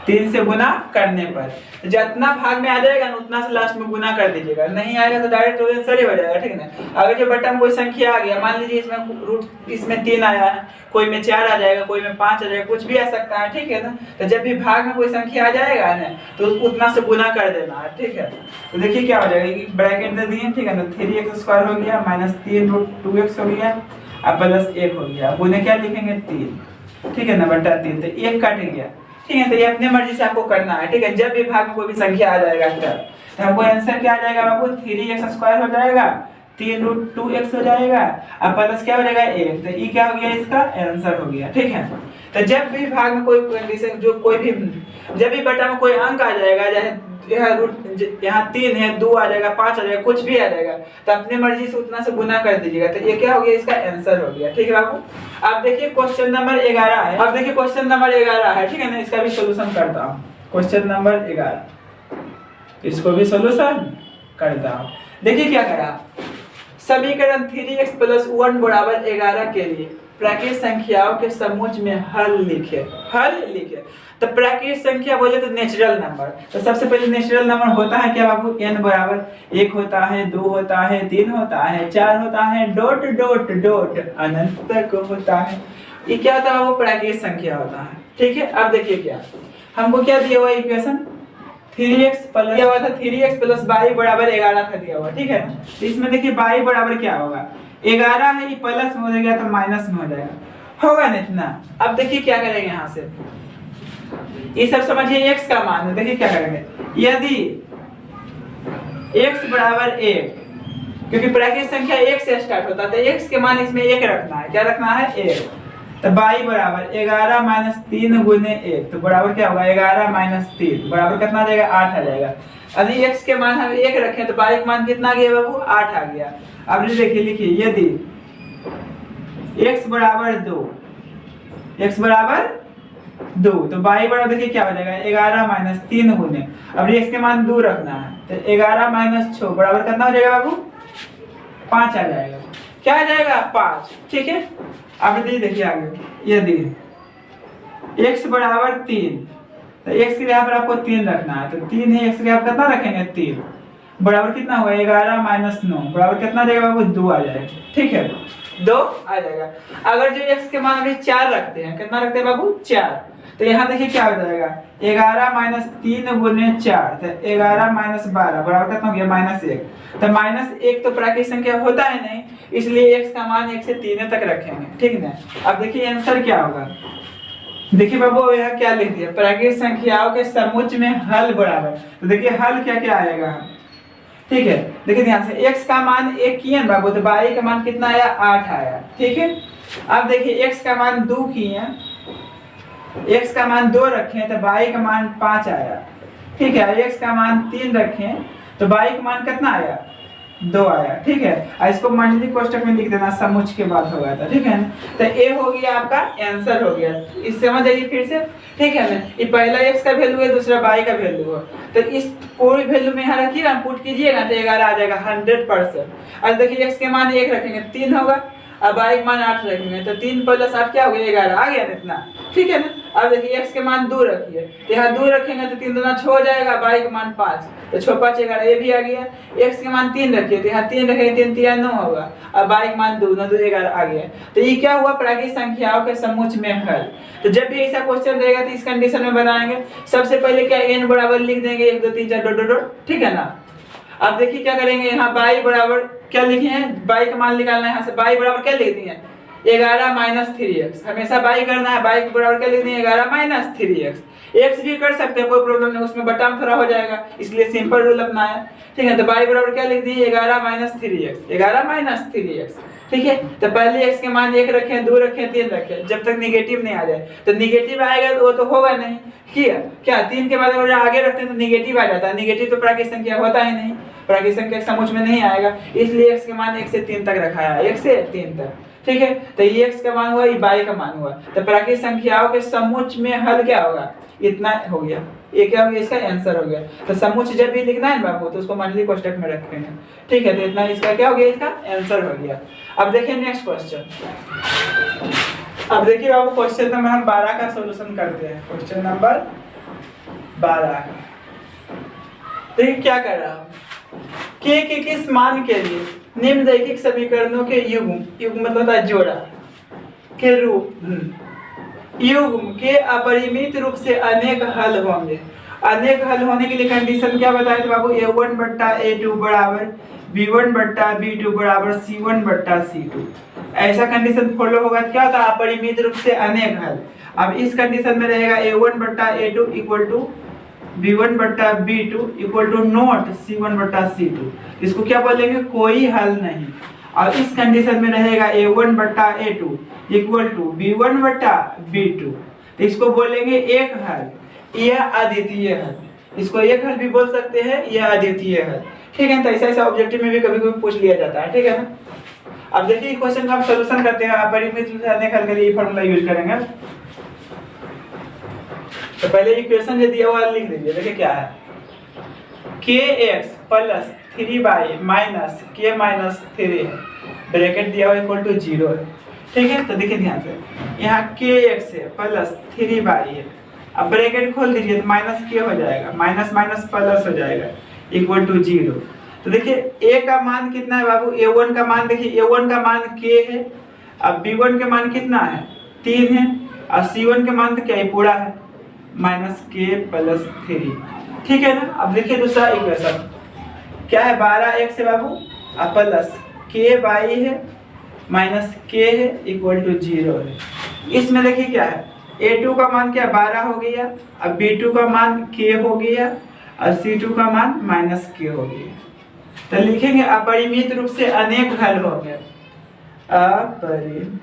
A: 3 से गुना करने पर जितना भाग में आ जाएगा ना उतना से लास्ट में गुना कर दीजिएगा। नहीं आएगा तो डायरेक्ट आंसर ही हो जाएगा। ठीक है ना, अगर जो बट्टा में कोई संख्या आ गया, मान लीजिए इसमें 3 आया है, कोई में 4 आ जाएगा, कोई में 5 आ जाएगा, कुछ भी आ सकता है। ठीक है ना, तो जब भी भाग में कोई संख्या आ जाएगा ना तो उतना से गुना कर देना है। ठीक है, तो देखिए क्या हो जाएगा, ब्रैकेट दे दिए। ठीक है ना, 3x² हो गया माइनस 3√2x हो गया अब प्लस 1 हो गया। गुने क्या लिखेंगे? 3। ठीक है ना, बटा 3, तो 1 कट गया। ठीक है, तो ये अपने मर्जी से आपको करना है। ठीक है, जब भी भाग में कोई भी संख्या आ जाएगा तो हमको आंसर क्या आ जाएगा बाबू? 3x² हो जाएगा, 3√2x हो जाएगा अब प्लस क्या हो जाएगा? 1। तो ये क्या हो गया? इसका आंसर हो गया। ठीक है, तो जब भी भाग में कोई कंडीशन, जो कोई भी, जब भी बटा में कोई अंक आ जाएगा, चाहे यहाँ 3 है, 2 आ जाएगा, 5 आ जाएगा, कुछ भी आ जाएगा, तो अपनी मर्जी से उतना से गुना कर दीजिएगा। तो ये क्या हो गया, इसका आंसर हो गया। ठीक है बाबू, अब देखिए क्वेश्चन नंबर 11 है। अब देखिए क्वेश्चन नंबर 11 है, ठीक है ना, इसका भी सोल्यूशन करता हूँ। क्वेश्चन नंबर 11, इसको भी सोल्यूशन करता हूँ। देखिए क्या करा, समीकरण 3x + 1 = 11 के लिए प्राकृत संख्याओं के समूह में हल लिखे। हल लिखे तो प्राकृत संख्या बोले तो नेचुरल नंबर, तो सबसे पहले नेचुरल नंबर होता है क्या बाबू, n = 1 होता है, 2 होता है, 3 होता है, 4 होता है, डॉट डॉट डॉट अनंत तक होता है। ये क्या होता है बाबू, प्राकृत संख्या होता है। ठीक है, अब देखिए क्या हमको क्या दिया हुआ इक्वेशन, 3x प्लस क्या हुआ था, 3x + y = 11 था दिया हुआ। ठीक है ना, तो इसमें देखिए y बराबर क्या होगा, 11 है, ये प्लस में हो जाएगा तो माइनस में हो जाएगा, होगा ना इतना। अब देखिए क्या करेंगे, यहाँ से ये सब समझिए x का मान है। देखिए क्या करेंगे, यदि x = 1, क्योंकि प्राकृत संख्या 1 से स्टार्ट होता है, तो x के मान इसमें 1 रखना है। क्या रखना है, 1। तो y = 11 - 3 × 1, तो बराबर क्या होगा, 11 - 3 बराबर कितना आ जाएगा, 8 आ जाएगा। यदि x के मान हम 1 रखें तो y का मान कितना आ गया बाबू, 8 आ गया। अब देखिए लिखिए, यदि x = 2, x = 2, तो y बराबर देखिए क्या हो जाएगा, 11 - 3 × अब x के मान 2 रखना है, तो 11 - 6 बराबर कितना हो जाएगा बाबू, 5 आ जाएगा। क्या आ जाएगा, 5। ठीक है, अब देखिए आगे, यदि x = 3, तो x के लिए यहाँ पर आपको 3 रखना है, तो 3 है, x के लिए आप कितना रखेंगे, 3 बराबर कितना हुआ, 11 - 9 बराबर कितना आ जाएगा बाबू, 2 आ जाएगा। ठीक है, 2 आ जाएगा। अगर जो x के मान अभी 4 रखते हैं, कितना रखते हैं बाबू, 4, तो यहाँ देखिए क्या हो जाएगा, 11 - 3 × 4, तो 11 - 12 बराबर कितना हो गया, -1। तो -1 तो प्राकृत संख्या होता है नहीं, इसलिए x का मान 1 से 3 तक रखेंगे। ठीक है, अब देखिए आंसर क्या होगा। देखिए बाबू यहाँ क्या लिख दिया, प्राकृत संख्याओं के समूह में हल बराबर, तो देखिए हल क्या क्या आएगा। ठीक है, देखिए ध्यान से, x का मान 1 किए ना बाबू, तो y का मान कितना आया, 8 आया। ठीक है, अब देखिए x का मान 2 किए, x का मान 2 रखें तो y का मान 5 आया। ठीक है, x का मान 3 रखें तो y का मान कितना आया, 2 आया। ठीक है, इसको मंडली कोष्टक में लिख देना, समुच्चय के बाद हो गया था। ठीक है, तो ए हो गया आपका आंसर हो गया। इस समझ आइए फिर से। ठीक है ना, ये पहला x का वैल्यू है, दूसरा y का वैल्यू है, तो इस कोई वैल्यू में यहाँ रखिएगा, पुट कीजिएगा तो 11 आ जाएगा 100%। अब देखिए x के मान 1 रखेंगे 3 होगा, अब y का मान 8 रखेंगे तो 3 + 8 क्या हो गया, 11 आ गया ना इतना। ठीक है ना, अब देखिए x के मान 2 रखिए, तो यहाँ 2 रखेंगे तो 3 दूना 6 हो जाएगा, y का मान 5, तो 6 × 5 11, ये भी आ गया। x के मान 3 रखिए, तो यहाँ 3 रखेंगे, 3 × 3 = 9 होगा, अब y का मान 2 × 2 = 11 आ गया। तो ये क्या हुआ, प्राकृत संख्याओं के समूह में हल। तो जब भी ऐसा क्वेश्चन रहेगा तो इस कंडीशन में बनाएंगे। सबसे पहले क्या, n बराबर लिख देंगे, 1 2 3 4 डॉट डॉट। ठीक है ना, अब देखिए क्या करेंगे, यहाँ y बराबर क्या लिखे हैं, y का मान निकालना है। यहाँ से y बराबर क्या लिख दिए, 11 - 3x। हमेशा y करना है, y के बराबर क्या लिख दिए, 11 - 3x। x भी कर सकते हैं, कोई प्रॉब्लम नहीं, उसमें बटा में थोड़ा हो जाएगा, इसलिए सिंपल रूल अपनाया। ठीक है, तो y बराबर क्या लिख दिए, 11 - 3x, 11 - 3x। ठीक है, तो पहले x के मान 1 रखें, 2 रखें, 3 रखें, जब तक निगेटिव नहीं आ जाए। तो निगेटिव आएगा तो वो तो होगा नहीं, क्या 3 के बाद अगर आगे रखते हैं तो निगेटिव आ जाता है, निगेटिव तो प्राकृत संख्या होता ही नहीं, प्राकृत संख्या के समूह में नहीं आएगा, इसलिए x के मान 1 से 3 तक रखा है, 1 से 3 तक। ठीक है, तो ये x का मान हुआ, ये y का मान हुआ, तो प्राकृत संख्याओं के समूह में हल क्या होगा, इतना हो गया। ये क्या हो गया, इसका आंसर हो गया। तो समूह जब भी लिखना है बाबू तो उसको मंडली कोष्टक में रखेंगे। ठीक है, तो इतना इसका क्या हो गया, इसका आंसर हो गया। अब देखिए नेक्स्ट क्वेश्चन। अब देखिए बाबू क्वेश्चन नंबर हम 12 का सॉल्यूशन करते हैं। क्वेश्चन नंबर 12 का देखिए क्या कर रहा हूँ, k के किस मान के लिए निम्नलिखित समीकरणों के युग्म मतलब होता है जोड़ा के रूप युग्म के अपरिमित रूप से अनेक हल होंगे। अनेक हल होने के लिए कंडीशन क्या बताए थे बाबू, a1/a2 बराबर b1/b2 बराबर c1/c2। ऐसा कंडीशन फॉलो होगा, क्या होता है, अपरिमित रूप से अनेक हल। अब इस कंडीशन में रहेगा a1/a2 = b1/b2 = नॉट c1/c2। इसको क्या बोलेंगे, कोई हल नहीं। और इस कंडीशन में रहेगा a1/a2 = b1/b2, इसको बोलेंगे एक हल, यह अद्वितीय हल। इसको एक हल भी बोल सकते हैं या अद्वितीय हल, ठीक है। तो ऐसा ऐसा ऑब्जेक्टिव में भी कभी कभी पूछ लिया जाता है, ठीक है ना। अब देखिए क्वेश्चन का हम सॉल्यूशन करते हैं, अपरिमित रूप से अनेक हल के लिए फॉर्मूला यूज करेंगे। तो पहले इक्वेशन जो दिया हुआ लिख दीजिए। देखिए क्या है, kx plus 3y minus k minus 3 है, ब्रैकेट दिया हुआ इक्वल टू 0 है, ठीक है। तो देखिए ध्यान से, यहाँ kx है प्लस 3y है, अब ब्रैकेट खोल दीजिए तो माइनस k हो जाएगा, माइनस माइनस प्लस हो जाएगा इक्वल टू 0। तो देखिए a का मान कितना है बाबू, a1 का मान देखिए, a1 का मान k है, अब b1 का मान कितना है 3 है, और c1 का मान तो क्या है पूरा है माइनस k प्लस 3, ठीक है ना। अब देखिए दूसरा इक्वेशन क्या है, 12x है बाबू, अब प्लस ky है माइनस k है इक्वल टू 0 है। इसमें देखिए क्या है, a2 का मान क्या 12 हो गया, अब b2 का मान k हो गया, और c2 का मान माइनस k हो गया। तो लिखेंगे अपरिमित रूप से अनेक हल हो गए, अपरिमित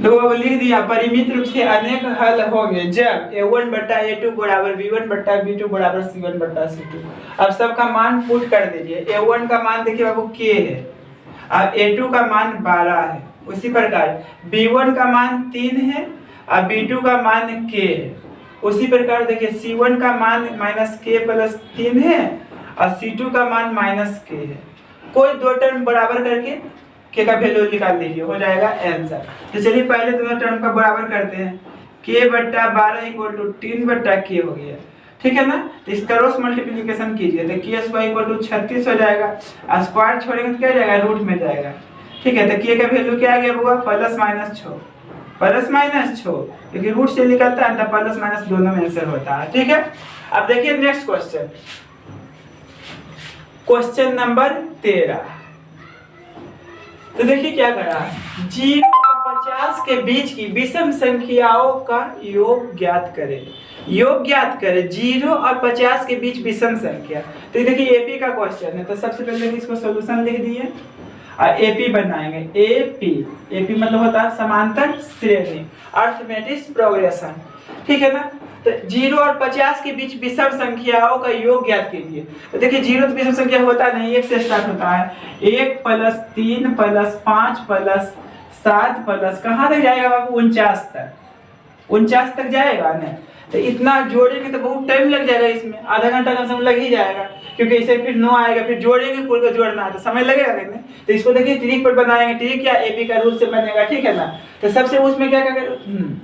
A: देखो अब लिख दिया, परिमित रूप से अनेक हल होंगे जब a1 बट्टा a2 बराबर b1 बट्टा b2 बराबर c1 बट्टा c2। अब सबका मान पुट कर दीजिए। a1 का मान देखिए बाबू k है, अब a2 का मान 12 है, उसी प्रकार b1 का मान 3 है, अब b2 का मान k है, उसी प्रकार देखिए c1 का मान माइनस k प्लस 3 है, और c2 का मान माइनस k है। कोई दो टर्म बराबर करके k का वैल्यू निकाल लीजिए, हो जाएगा आंसर। तो चलिए पहले दोनों टर्म का बराबर करते हैं, k बट्टा 12 इक्वल टू 3 बट्टा k हो गया, ठीक है ना। तो इसका क्रॉस मल्टीप्लिकेशन कीजिए तो k स्क्वायर इक्वल टू 36 हो जाएगा, और स्क्वायर छोड़ेंगे तो क्या जाएगा रूट में जाएगा, ठीक है। तो k का वैल्यू क्या आ गया होगा प्लस माइनस 6, प्लस माइनस 6 क्योंकि रूट से निकलता है तो प्लस माइनस दोनों में आंसर होता है, ठीक है। अब देखिए नेक्स्ट क्वेश्चन, क्वेश्चन नंबर 13। तो देखिए क्या करा, 0 और 50 के बीच की विषम संख्याओं का योग ज्ञात करें। योग ज्ञात करें 0 और 50 के बीच विषम संख्या। तो ये देखिए एपी का क्वेश्चन है, तो सबसे पहले इसको सॉल्यूशन लिख दिए और एपी बनाएंगे। एपी मतलब होता है समांतर श्रेणी, अर्थमेटिक प्रोग्रेशन, ठीक है ना। तो 0 और 50 के बीच विषम संख्याओं का योग ज्ञात कीजिए। तो देखिए 0 तो विषम संख्या होता नहीं, 1 से स्टार्ट होता है, 1 प्लस 3 प्लस 5 प्लस 7 प्लस कहाँ तक जाएगा बाबू 49 तक, 49 तक जाएगा ना। तो इतना जोड़ेंगे तो बहुत टाइम लग जाएगा, इसमें आधा घंटा कम से कम लग ही जाएगा, क्योंकि इसे फिर 9 आएगा, फिर जोड़ेंगे कुल को जोड़ना है तो समय लगेगा कितने। तो इसको देखिए ट्रिक पर बनाएंगे, ट्रिक क्या एपी का रूल से बनेगा, ठीक है ना। तो सबसे उसमें क्या करेंगे,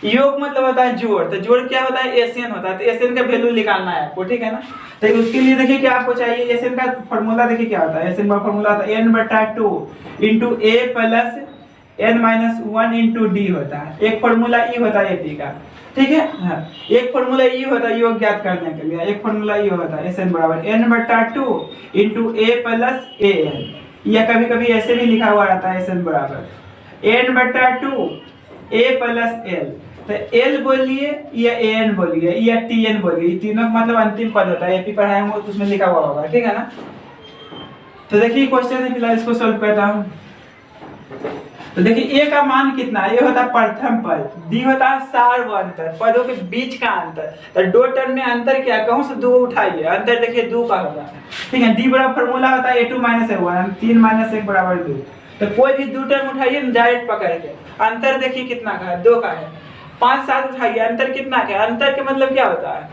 A: योग मतलब होता है जोड़, तो जोड़ क्या होता है एसएन होता है, तो एसएन का वैल्यू निकालना है आपको, ठीक है ना। तो उसके लिए देखिए क्या आपको चाहिए, एसएन का फॉर्मूला देखिए क्या होता है, एसएन का फॉर्मूला होता है n/2 * a plus n-1 * d होता है। एक फॉर्मूला ई होता है एपी का, ठीक है। हाँ, एक फॉर्मूला ई होता है योग ज्ञात करने के लिए, एक फॉर्मूला ई होता है एसएन बराबर n/2 * a प्लस an, या कभी कभी ऐसे भी लिखा हुआ रहता है एसएन बराबर n/2 a प्लस l। तो l बोलिए या an बोलिए या tn बोलिए, तीनों का मतलब अंतिम पद होता है, एपी पढ़ाए होंगे तो उसमें लिखा हुआ होगा, ठीक है ना। तो देखिए क्वेश्चन है, फिलहाल इसको सॉल्व करता हूँ। तो देखिए a का मान कितना है, ये होता है प्रथम पद, d होता है सार्वअंतर, पदों के बीच का अंतर। तो दो टर्म में अंतर क्या, कहूं से 2 उठाइए, अंतर देखिए 2 का होगा, ठीक है। d बराबर फॉर्मूला होता है a2 - a1, 3 - 1 बराबर 2। तो कोई भी 2 टर्म उठाइए डायरेक्ट पकड़ के, अंतर देखिए कितना का है 2 का है। 5 7 उठाइए, अंतर कितना का है, अंतर का मतलब क्या होता है,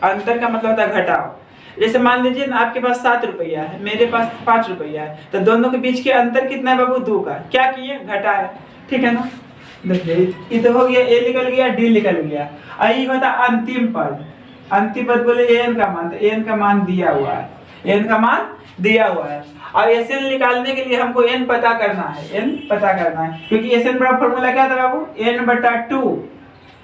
A: अंतर का मतलब होता है घटाव। जैसे मान लीजिए ना आपके पास 7 रुपया है, मेरे पास 5 रुपया है, तो दोनों के बीच के अंतर कितना है बाबू 2 का, क्या किए घटा है, ठीक है ना। देखिए ये तो हो गया, a निकल गया, d निकल गया, आई होता अंतिम पद। अंतिम पद बोले an का मान, तो an का मान दिया हुआ है, n का मान दिया हुआ है। और एसएन निकालने के लिए हमको n पता करना है, n पता करना है, क्योंकि एसएन बड़ा फॉर्मूला क्या था बाबू n/2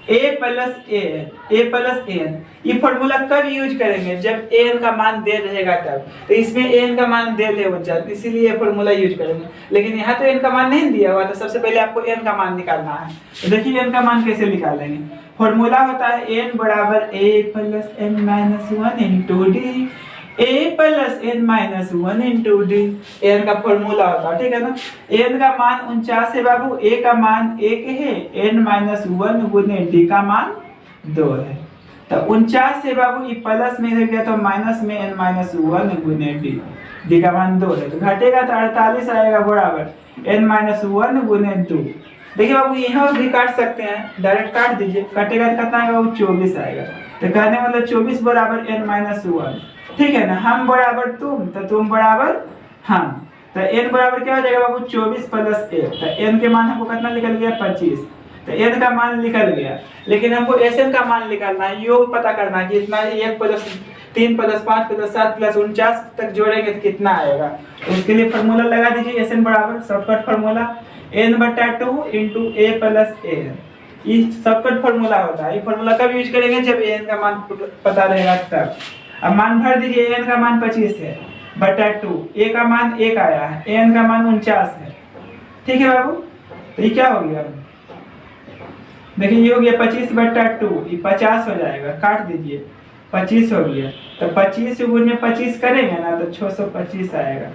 A: a प्लस an। ये फॉर्मूला कब यूज करेंगे? जब an का मान दे रहेगा तब। तो इसमें an का मान दे ले 49, इसीलिए ये फॉर्मूला यूज करेंगे। लेकिन यहाँ तो n का मान नहीं दिया हुआ, तो सबसे पहले आपको n का मान निकालना है। तो देखिए n का मान कैसे निकालेंगे। फॉर्मूला होता है n बराबर a plus n minus 1 into D. a plus n minus 1 into D n का फॉर्मूला होता है, ठीक है ना। n का मान 49 है बाबू, a का मान 1 है, n माइनस 1 गुने d का मान 2 है। तो 49 है बाबू, ये प्लस में रह गया तो माइनस में n माइनस 1 गुने d का मान 2 है। तो घटेगा तो 48 आएगा बराबर n माइनस 1 गुने 2। देखिए बाबू यहाँ भी काट सकते हैं, डायरेक्ट काट दीजिए। कटेगा तो कितना आएगा बाबू? 24 आएगा। तो कहने मतलब 24 बराबर n माइनस 1, ठीक है ना। हम बराबर तुम, तो तुम बराबर हम। तो n बराबर क्या हो जाएगा बाबू? 24 प्लस 1। तो n के मान हमको कितना निकल गया? 25। तो n का मान निकल गया, लेकिन हमको Sn का मान निकालना है, योग पता करना है कि इतना 1 प्लस 3 प्लस 5 प्लस 7 प्लस 49 तक जोड़ेंगे तो कितना आएगा। तो उसके लिए फॉर्मूला लगा दीजिए। Sn बराबर shortcut formula n/2 into a plus an। ये शॉर्टकट फॉर्मूला होता है। ये फॉर्मूला कब यूज करेंगे? जब an का मान पता रहेगा तब। अब मान भर दीजिए। n का मान 25 है बटा 2, a का मान 1 आया है, n का मान 49 है, ठीक है बाबू। तो ये क्या हो गया? देखिए ये हो गया 25 बटा 2, ये 50 हो जाएगा, काट दीजिए। 25 हो गया, तो 25 गुने 25 करेंगे ना तो 625 आएगा,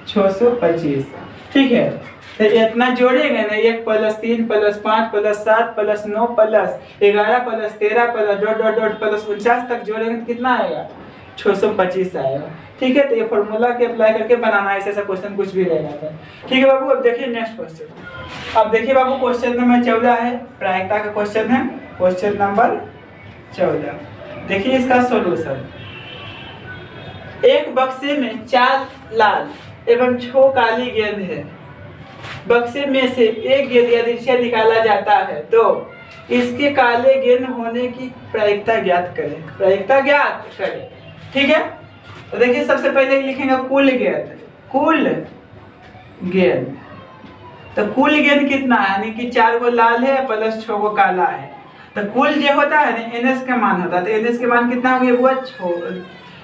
A: 625, ठीक है। तो इतना जोड़ेंगे ना, 1 plus 3 plus 5 plus 7 plus 9 plus 11 plus 13 plus dot dot dot plus 49 तक जोड़ेंगे तो कितना आएगा? 625 आएगा, ठीक है। तो ये फॉर्मूला के अप्लाई करके बनाना है, ऐसा क्वेश्चन कुछ भी रहेगा तो, ठीक है बाबू। अब देखिए नेक्स्ट क्वेश्चन। अब देखिए बाबू क्वेश्चन नंबर 14 है, प्रायिकता का क्वेश्चन है, क्वेश्चन नंबर 14। देखिए इसका सॉल्यूशन। एक बक्से में 4 लाल एवं 6 काली गेंद है। बक्से में से एक गेंद यादृच्छिक निकाला जाता है तो इसके काले गेंद होने की प्रायिकता ज्ञात करें। प्रायिकता ज्ञात करें, ठीक है। तो देखिए सबसे पहले लिखेंगे कुल गेंद, कुल गेंद। तो कुल गेंद कितना है? यानी कि 4 गो लाल है प्लस 6 गो काला है। तो कुल जो होता है ना NS का मान होता है। तो NS के मान कितना हो गया? हुआ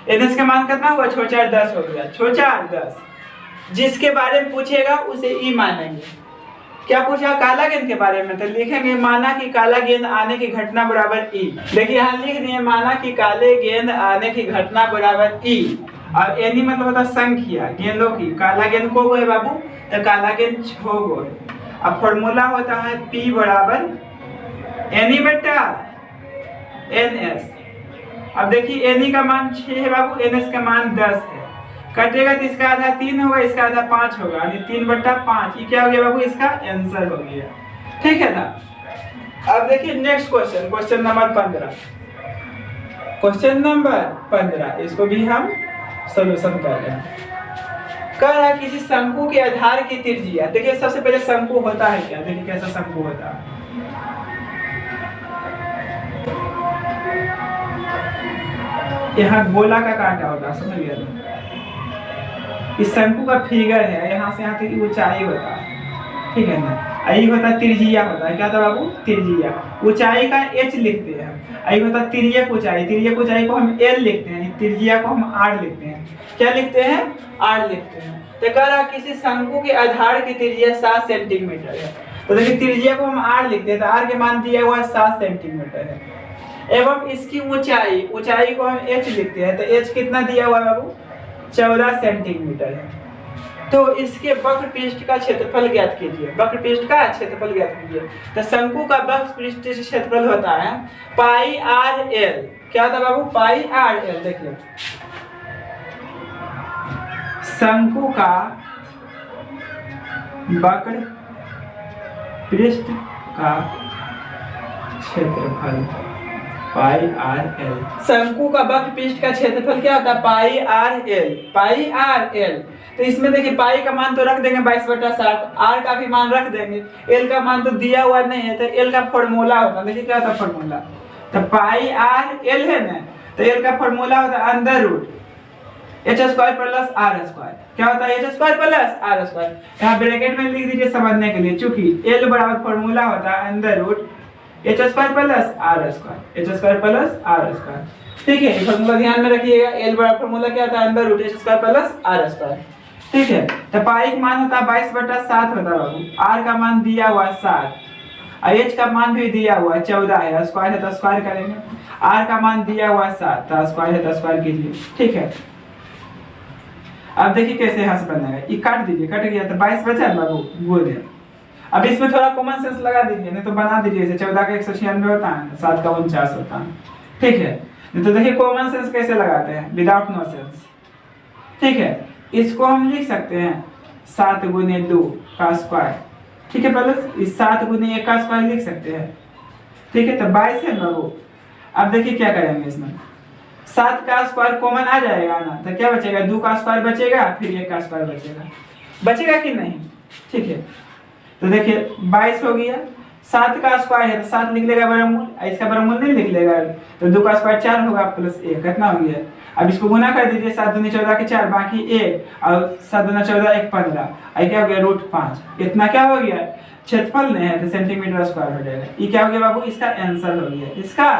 A: NS के मान कितना हुआ? 6 4 10 हो गया, 6 4 10। जिसके बारे में पूछेगा उसे ई मानेंगे। क्या पूछा? काला गेंद के बारे में, तो लिखेंगे माना कि काला गेंद आने की घटना बराबर ई। देखिए यहाँ लिख दिए माना कि काले गेंद आने की घटना बराबर ई। और एनी मतलब होता संख्या गेंदों की। काला गेंद को है बाबू? तो काला गेंद 6 गो है। अब फॉर्मूला होता है P बराबर एनी बटा NS। अब देखिए एनी का मान 6 है बाबू, NS का मान 10 है। कटेगा तो इसका आधा 3 होगा, इसका आधा 5 होगा, यानी 3/5। ये क्या हो गया बाबू? इसका आंसर हो गया, ठीक है ना। अब देखिए next question, question number 15। Question number 15 इसको भी हम सॉल्यूशन कर रहे हैं। कह रहा है किसी शंकु के आधार की त्रिज्या। देखिए सबसे पहले शंकु होता है क्या? देखिए कैसा शंकु होता है। यहाँ गोला का कांटा होता है, समझ गया ना। इस शंकु का फिगर है, यहाँ से यहाँ तक की ऊंचाई होता है, ठीक है ना। आई होता है त्रिज्या होता है, क्या था बाबू? त्रिज्या। ऊंचाई का h लिखते हैं। आई होता है तिर्यक ऊंचाई। तिर्यक ऊंचाई को हम l लिखते हैं, त्रिज्या को हम r लिखते हैं। क्या लिखते हैं? r लिखते हैं। तो कह रहा किसी शंकु के आधार की त्रिज्या 7 सेंटीमीटर है। तो देखिए त्रिज्या को हम r लिखते हैं, तो r के मान दिया हुआ 7 सेंटीमीटर है। एवं इसकी ऊंचाई, ऊंचाई को हम h लिखते हैं। तो h कितना दिया हुआ है बाबू? 14 सेंटीमीटर है। तो इसके वक्र पृष्ठ का क्षेत्रफल ज्ञात कीजिए। वक्र पृष्ठ का क्षेत्रफल ज्ञात कीजिए। तो शंकु का वक्र पृष्ठ क्षेत्रफल होता है पाई आर एल। क्या था बाबू? पाई आर एल। देखिए शंकु का वक्र पृष्ठ का क्षेत्रफल पाई आर एल। शंकु का वक्र पृष्ठ का क्षेत्रफल क्या होता है? पाई आर एल। पाई आर एल। तो इसमें देखिए पाई का मान तो रख देंगे 22/60, आर का भी मान रख देंगे, एल का मान तो दिया हुआ नहीं है। तो एल का फॉर्मूला होता है, देखिए क्या होता है फॉर्मूला? तो पाई आर एल है ना, तो एल का फॉर्मूला होता है under root h² plus r square. क्या होता है? h² plus r square. यहाँ ब्रैकेट में लिख दीजिए समझने के लिए, चूंकि l बराबर फॉर्मूला होता है under root H square plus R square, H square plus R square. ठीक है, ये फॉर्मूला ध्यान में रखिएगा। एल बड़ा फॉर्मूला क्या था, अंदर root H square plus R square. ठीक है, तो पाई का मान होता है 22/7 होता है बाबू। आर का मान दिया हुआ 7 और एच का मान भी दिया हुआ 14 है, स्क्वायर है तो स्क्वायर करेंगे। आर का मान दिया हुआ 7 तो स्क्वायर है तो स्क्वायर कीजिए। ठीक है, अब देखिए कैसे यहाँ से बनेगा, ये काट दीजिए, कट गया तो 22 बचा है बाबू, बोल दिया। अब इसमें थोड़ा कॉमन सेंस लगा दीजिए, नहीं तो बना दीजिए जैसे 14 का 196 होता है, 7 का 49 होता है। ठीक है, नहीं तो देखिए कॉमन सेंस कैसे लगाते हैं, विदाउट नो सेंस। ठीक है, इसको हम लिख सकते हैं 7 गुने 2 का स्क्वायर। ठीक है, पहले इस 7 गुने 1 का स्क्वायर लिख सकते हैं। ठीक है, तो 22 है बाबू। अब देखिए क्या करेंगे, इसमें 7 का स्क्वायर कॉमन आ जाएगा ना, तो क्या बचेगा, 2 का स्क्वायर बचेगा, फिर 1 का स्क्वायर बचेगा, बचेगा कि नहीं। ठीक है, तो देखिए 22 हो गया, 7 का स्क्वायर है तो 7 लिख लेगा वर्गमूल, इसका वर्गमूल नहीं लिख लेगा, तो 2 का स्क्वायर 4 होगा प्लस 1 कितना हो गया। अब इसको गुना कर दीजिए, 7 दूनी 14 के 4 बाकी 1 और 7 दूना 14 1 15, आई क्या हो गया √5। इतना क्या हो गया, क्षेत्रफल नहीं है तो सेंटीमीटर स्क्वायर हो जाएगा। ये क्या हो गया बाबू, इसका आंसर हो गया इसका।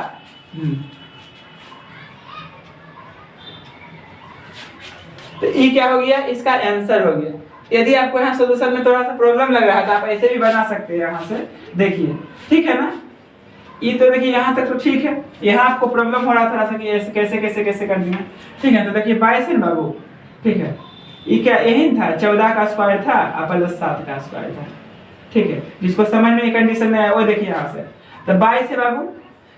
A: तो ये क्या हो गया, इसका आंसर हो गया। यदि आपको यहाँ सॉल्यूशन में थोड़ा सा प्रॉब्लम लग रहा है तो आप ऐसे भी बना सकते हैं यहाँ से, देखिए। ठीक है ना, ये तो देखिए यहाँ तक तो ठीक है, यहाँ आपको प्रॉब्लम हो रहा था थोड़ा सा कि ऐसे कैसे कैसे कैसे कर दिया। ठीक है, तो देखिए 22 है बाबू। ठीक है, ये क्या यही था, 14 का स्क्वायर था और प्लस 7 का स्क्वायर था। ठीक है, जिसको समझ में कंडीशन में आया वो देखिए यहाँ से, तो 22 है बाबू,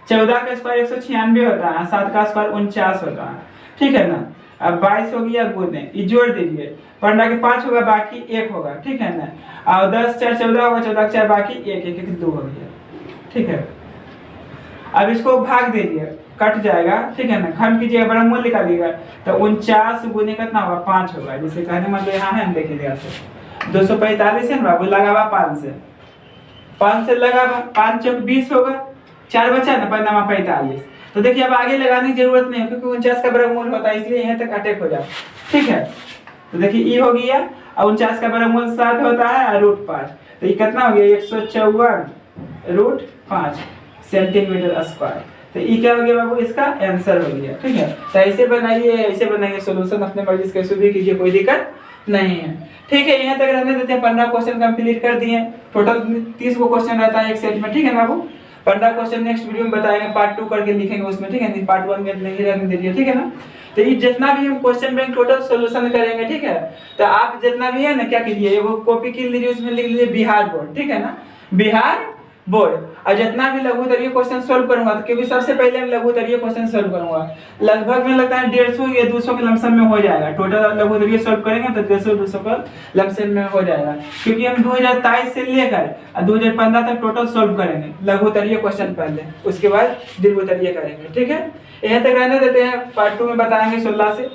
A: 14 का स्क्वायर 196 होता है, 7 का स्क्वायर 49 होता है। ठीक है ना, अब 22 हो गया गुने, ये जोड़ दीजिए, 15 के 5 होगा बाकी 1 होगा। ठीक है ना, और 10 4 14 होगा, 14 के 4 बाकी 1 1 1 2 हो गया। ठीक है, अब इसको भाग दीजिए, कट जाएगा। ठीक है ना, खंड कीजिएगा, वर्गमूल निकालिएगा, तो 49 गुने कितना होगा, 5 होगा। जैसे कहने मतलब यहाँ है, देखिएगा 245 है ना बाबू, लगा हुआ 5 से, 5 से लगा हुआ 5 चौक 20 होगा, 4 बचा ना, 45। तो देखिए अब आगे लगाने की जरूरत नहीं है क्योंकि 49 का वर्गमूल होता है, इसलिए यहाँ तक अटैक हो जाए। ठीक है, तो देखिए ये हो गया, और 49 का वर्गमूल 7 होता है और √5, तो ये कितना हो गया, 154 √5 सेंटीमीटर स्क्वायर। तो ये क्या हो गया बाबू, इसका आंसर हो गया। ठीक है, तो ऐसे बनाइए सॉल्यूशन अपने मर्जी से कैसे भी कीजिए, कोई दिक्कत नहीं है। ठीक है, यहाँ तक रहने देते हैं। 15 क्वेश्चन कंप्लीट कर दिए, टोटल 30 को क्वेश्चन रहता है एक सेट में। ठीक है ना बाबू, 15 क्वेश्चन नेक्स्ट वीडियो में बताएंगे, पार्ट 2 करके लिखेंगे उसमें। ठीक है, पार्ट 1 में नहीं रहने दीजिए। ठीक है ना, तो ये जितना भी हम क्वेश्चन बैंक टोटल सॉल्यूशन करेंगे। ठीक है, तो आप जितना भी है ना क्या कीजिए, वो कॉपी की लीजिए, उसमें लिख लीजिए बिहार बोर्ड। ठीक है ना, बिहार बोर्ड, और जितना भी लघुत्तरीय क्वेश्चन सोल्व करूंगा, तो क्योंकि सबसे पहले हम लघुत्तरीय क्वेश्चन सोल्व करूंगा, लगभग में लगता है 150 या 200 के लमसम में हो जाएगा। टोटल लघुत्तरीय सोल्व करेंगे तो 150-200 का लमसम में हो जाएगा, क्योंकि हम 2023 से लेकर 2015 तक टोटल सोल्व करेंगे लघुत्तरीय क्वेश्चन पहले, उसके बाद दीर्घोत्तरीय करेंगे। ठीक है, यहाँ तक रहने देते हैं, पार्ट 2 में बताएंगे 16 से।